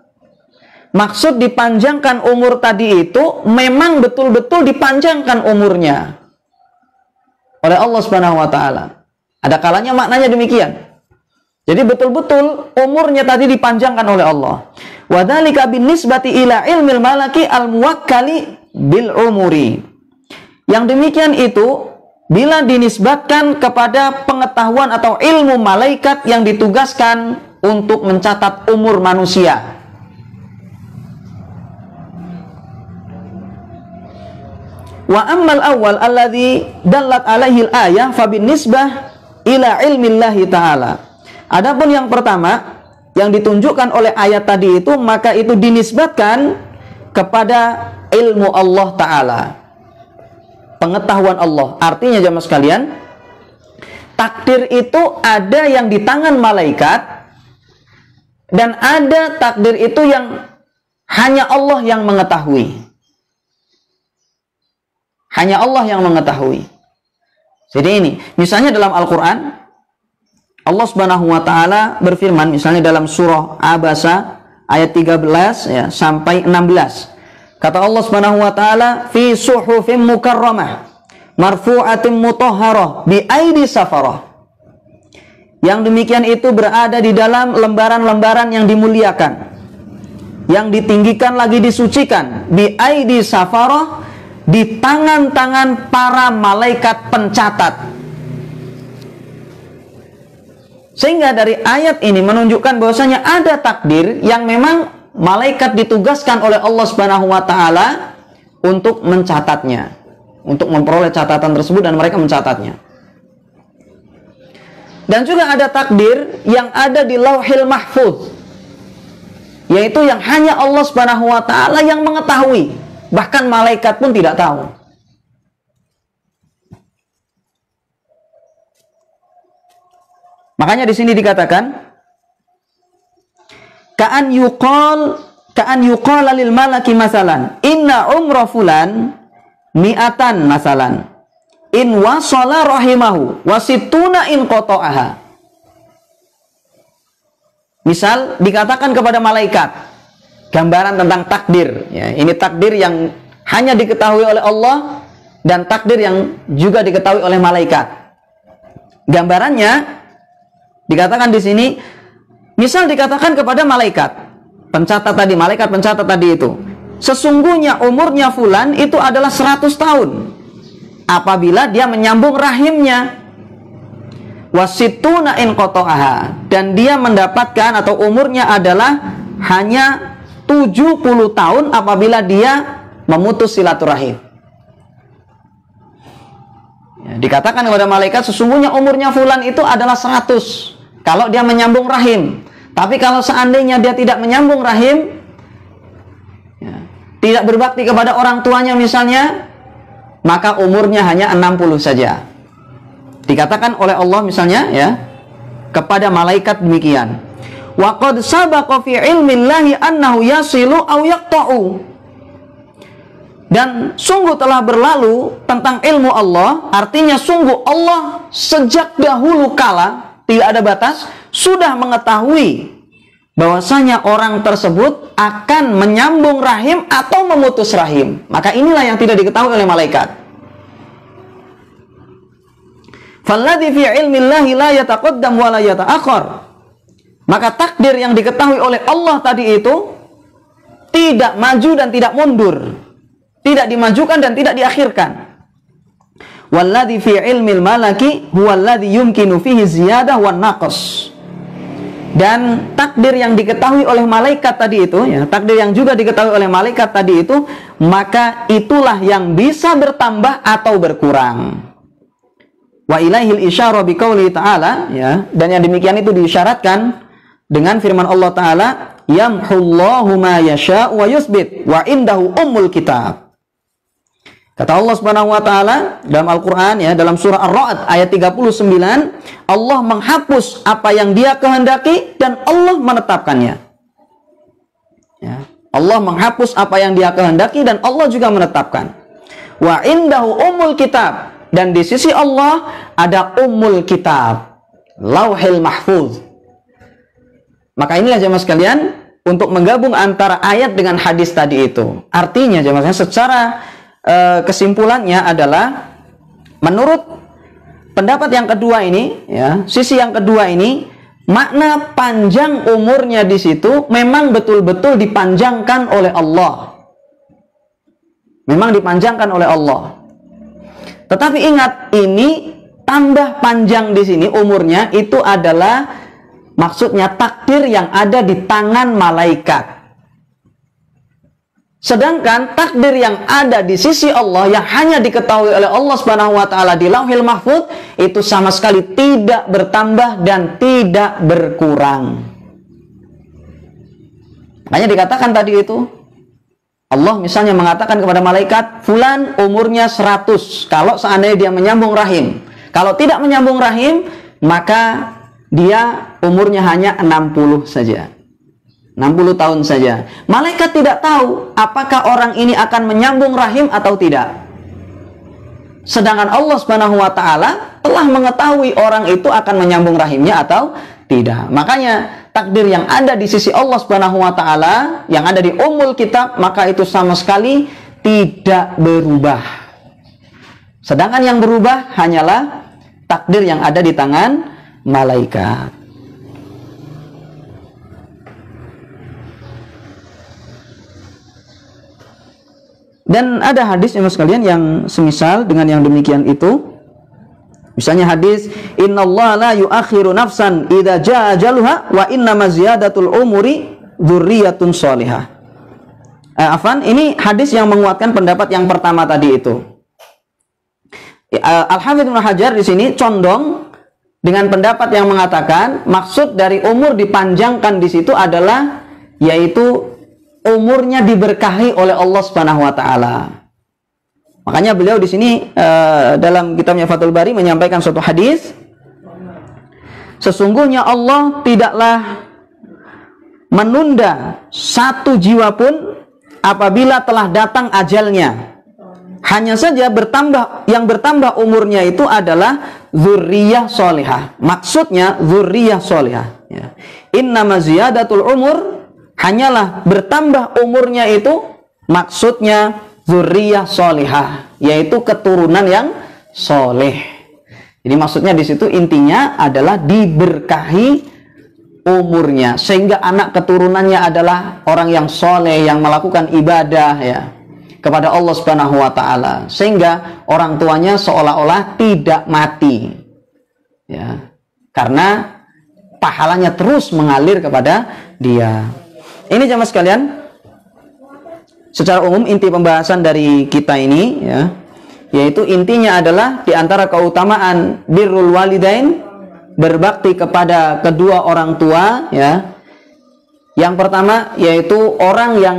Maksud dipanjangkan umur tadi itu memang betul-betul dipanjangkan umurnya oleh Allah Subhanahu wa taala. Ada kalanya maknanya demikian. Jadi betul-betul umurnya tadi dipanjangkan oleh Allah. Wa dzalika binisbati ila ilmil malaki al-muwakkali bil umuri. Yang demikian itu bila dinisbatkan kepada pengetahuan atau ilmu malaikat yang ditugaskan untuk mencatat umur manusia. Wa ammal awal alladhi dallat alaihi al-ayah fa binisbah ila ilmillahi ta'ala. Adapun yang pertama yang ditunjukkan oleh ayat tadi itu, maka itu dinisbatkan kepada ilmu Allah Ta'ala, pengetahuan Allah. Artinya jemaah sekalian, takdir itu ada yang di tangan malaikat, dan ada takdir itu yang hanya Allah yang mengetahui. Hanya Allah yang mengetahui. Jadi ini, misalnya dalam Al-Quran, Allah Subhanahu wa ta'ala berfirman, misalnya dalam surah Abasa ayat 13 ya, sampai 16. Kata Allah Subhanahu wa ta'ala, fi suhufim mukarramah marfu'atim mutahharah bi aidi safarah. Yang demikian itu berada di dalam lembaran-lembaran yang dimuliakan, yang ditinggikan lagi disucikan, bi aidi safarah, di tangan-tangan para malaikat pencatat. Sehingga dari ayat ini menunjukkan bahwasanya ada takdir yang memang malaikat ditugaskan oleh Allah Subhanahu wa taala untuk mencatatnya, untuk memperoleh catatan tersebut, dan mereka mencatatnya. Dan juga ada takdir yang ada di Lauhil Mahfuz, yaitu yang hanya Allah Subhanahu wa taala yang mengetahui. Bahkan malaikat pun tidak tahu. Makanya di sini dikatakan ka'an yuqala lil malaki masalan inna umra fulan mi'atan masalan in wasala rahimahu wasituna in qata'aha. Misal dikatakan kepada malaikat, gambaran tentang takdir, ya, ini takdir yang hanya diketahui oleh Allah dan takdir yang juga diketahui oleh malaikat. Gambarannya dikatakan di sini, misal dikatakan kepada malaikat pencatat tadi, malaikat pencatat tadi itu, sesungguhnya umurnya fulan itu adalah 100 tahun apabila dia menyambung rahimnya, wasituna in qata'aha, dan dia mendapatkan atau umurnya adalah hanya 70 tahun apabila dia memutus silaturahim. Ya, dikatakan kepada malaikat, sesungguhnya umurnya fulan itu adalah 100 kalau dia menyambung rahim. Tapi kalau seandainya dia tidak menyambung rahim, ya, tidak berbakti kepada orang tuanya misalnya, maka umurnya hanya 60 saja. Dikatakan oleh Allah misalnya ya kepada malaikat demikian. Wa qad sabaqa fi ilmillahi annahu yasilu aw yaqta'u. Dan sungguh telah berlalu tentang ilmu Allah, artinya sungguh Allah sejak dahulu kala, tidak ada batas, sudah mengetahui bahwasanya orang tersebut akan menyambung rahim atau memutus rahim. Maka inilah yang tidak diketahui oleh malaikat. Falladhi fi ilmillahi la yataqaddam wa la yata'akhir. Maka takdir yang diketahui oleh Allah tadi itu tidak maju dan tidak mundur, tidak dimajukan dan tidak diakhirkan. Walladhi fi ilmil malaki huwa alladhi yumkinu fihi ziyadah wan naqs. Dan takdir yang diketahui oleh malaikat tadi itu, ya, takdir yang juga diketahui oleh malaikat tadi itu, maka itulah yang bisa bertambah atau berkurang. Wa ilaihil isyara biqauli ta'ala, ya, dan yang demikian itu diisyaratkan dengan firman Allah Ta'ala, yamhullahu ma yasha' wa yusbit wa indahu ummul kitab. Kata Allah Subhanahu wa Ta'ala dalam Al-Qur'an, ya, dalam surah Ar-Ra'd ayat 39, Allah menghapus apa yang Dia kehendaki dan Allah menetapkannya. Ya, Allah menghapus apa yang Dia kehendaki dan Allah juga menetapkan. Wa indahu ummul kitab. Dan di sisi Allah ada ummul kitab, lauhil mahfuz. Maka inilah jemaah sekalian, untuk menggabung antara ayat dengan hadis tadi itu. Artinya jemaah sekalian, secara kesimpulannya adalah, menurut pendapat yang kedua ini, ya, sisi yang kedua ini, makna panjang umurnya di situ memang betul-betul dipanjangkan oleh Allah. Memang dipanjangkan oleh Allah. Tetapi ingat, ini tambah panjang di sini umurnya itu adalah maksudnya takdir yang ada di tangan malaikat. Sedangkan takdir yang ada di sisi Allah yang hanya diketahui oleh Allah Subhanahu wa Ta'ala di Lauhil Mahfuz itu sama sekali tidak bertambah dan tidak berkurang. Makanya dikatakan tadi itu, Allah misalnya mengatakan kepada malaikat, fulan umurnya 100 kalau seandainya dia menyambung rahim. Kalau tidak menyambung rahim, maka dia umurnya hanya 60 saja. 60 tahun saja. Malaikat tidak tahu apakah orang ini akan menyambung rahim atau tidak. Sedangkan Allah Subhanahu wa Ta'ala telah mengetahui orang itu akan menyambung rahimnya atau tidak. Makanya takdir yang ada di sisi Allah Subhanahu wa Ta'ala, yang ada di Ummul Kitab, maka itu sama sekali tidak berubah. Sedangkan yang berubah hanyalah takdir yang ada di tangan malaikat. Dan ada hadis ya sekalian yang semisal dengan yang demikian itu. Misalnya hadis, innallaha la yu'akhiru nafsan idza jaa ajaluha wa innama ziyadatul umuri dzurriyyatun shalihah. Ini hadis yang menguatkan pendapat yang pertama tadi itu. Al-Hafidz Ibnu Hajar di sini condong dengan pendapat yang mengatakan maksud dari umur dipanjangkan di situ adalah yaitu umurnya diberkahi oleh Allah Subhanahu wa Ta'ala. Makanya beliau di sini dalam kitabnya Fathul Bari menyampaikan suatu hadis, sesungguhnya Allah tidaklah menunda satu jiwa pun apabila telah datang ajalnya. Hanya saja yang bertambah umurnya itu adalah dzurriyyah sholihah. Maksudnya dzurriyyah sholihah. Ya. Innama ziyadatul umur, hanyalah bertambah umurnya itu maksudnya dzurriyyah sholihah, yaitu keturunan yang soleh. Jadi maksudnya di situ intinya adalah diberkahi umurnya, sehingga anak keturunannya adalah orang yang soleh, yang melakukan ibadah ya kepada Allah Subhanahu wa Ta'ala, sehingga orang tuanya seolah-olah tidak mati ya, karena pahalanya terus mengalir kepada dia. Ini jemaah sekalian, secara umum inti pembahasan dari kita ini ya, yaitu intinya adalah di antara keutamaan birrul walidain, berbakti kepada kedua orang tua ya. Yang pertama yaitu orang yang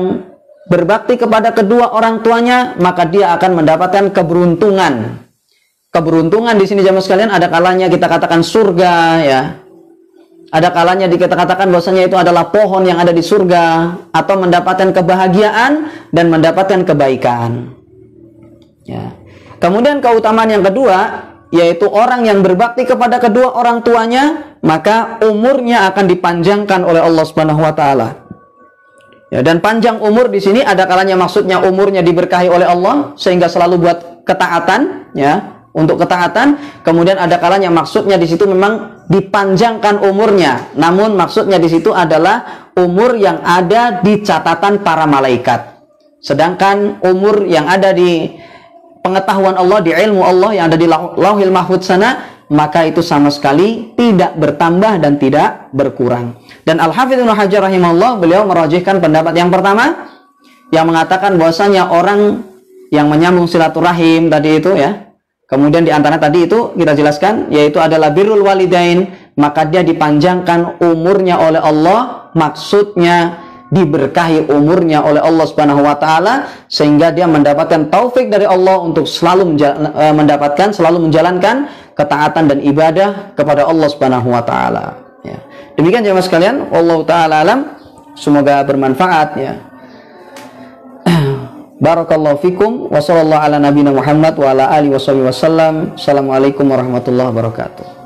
berbakti kepada kedua orang tuanya, maka dia akan mendapatkan keberuntungan. Keberuntungan di sini jamaah sekalian ada kalanya kita katakan surga ya. Ada kalanya kita katakan bahwasanya itu adalah pohon yang ada di surga, atau mendapatkan kebahagiaan dan mendapatkan kebaikan. Ya. Kemudian keutamaan yang kedua yaitu orang yang berbakti kepada kedua orang tuanya, maka umurnya akan dipanjangkan oleh Allah Subhanahu wa taala. Ya, dan panjang umur di sini ada kalanya maksudnya umurnya diberkahi oleh Allah sehingga selalu buat ketaatan ya, untuk ketaatan. Kemudian ada kalanya maksudnya di situ memang dipanjangkan umurnya, namun maksudnya di situ adalah umur yang ada di catatan para malaikat. Sedangkan umur yang ada di pengetahuan Allah, di ilmu Allah yang ada di Lauhil Mahfudz sana, maka itu sama sekali tidak bertambah dan tidak berkurang. Dan Al-Hafidz Ibnu Hajar rahimahullah, beliau merajihkan pendapat yang pertama yang mengatakan bahwasanya orang yang menyambung silaturahim tadi itu ya, kemudian di antara tadi itu kita jelaskan yaitu adalah birrul walidain, maka dia dipanjangkan umurnya oleh Allah, maksudnya diberkahi umurnya oleh Allah Subhanahu wa taala sehingga dia mendapatkan taufik dari Allah untuk selalu menjalankan ketaatan dan ibadah kepada Allah Subhanahu wa taala ya. Demikian jemaah sekalian, wallahu taala alam, semoga bermanfaat ya. Barakallahu fikum wa sallallahu ala nabiyina Muhammad wa ala alihi wasallam. Assalamualaikum warahmatullahi wabarakatuh.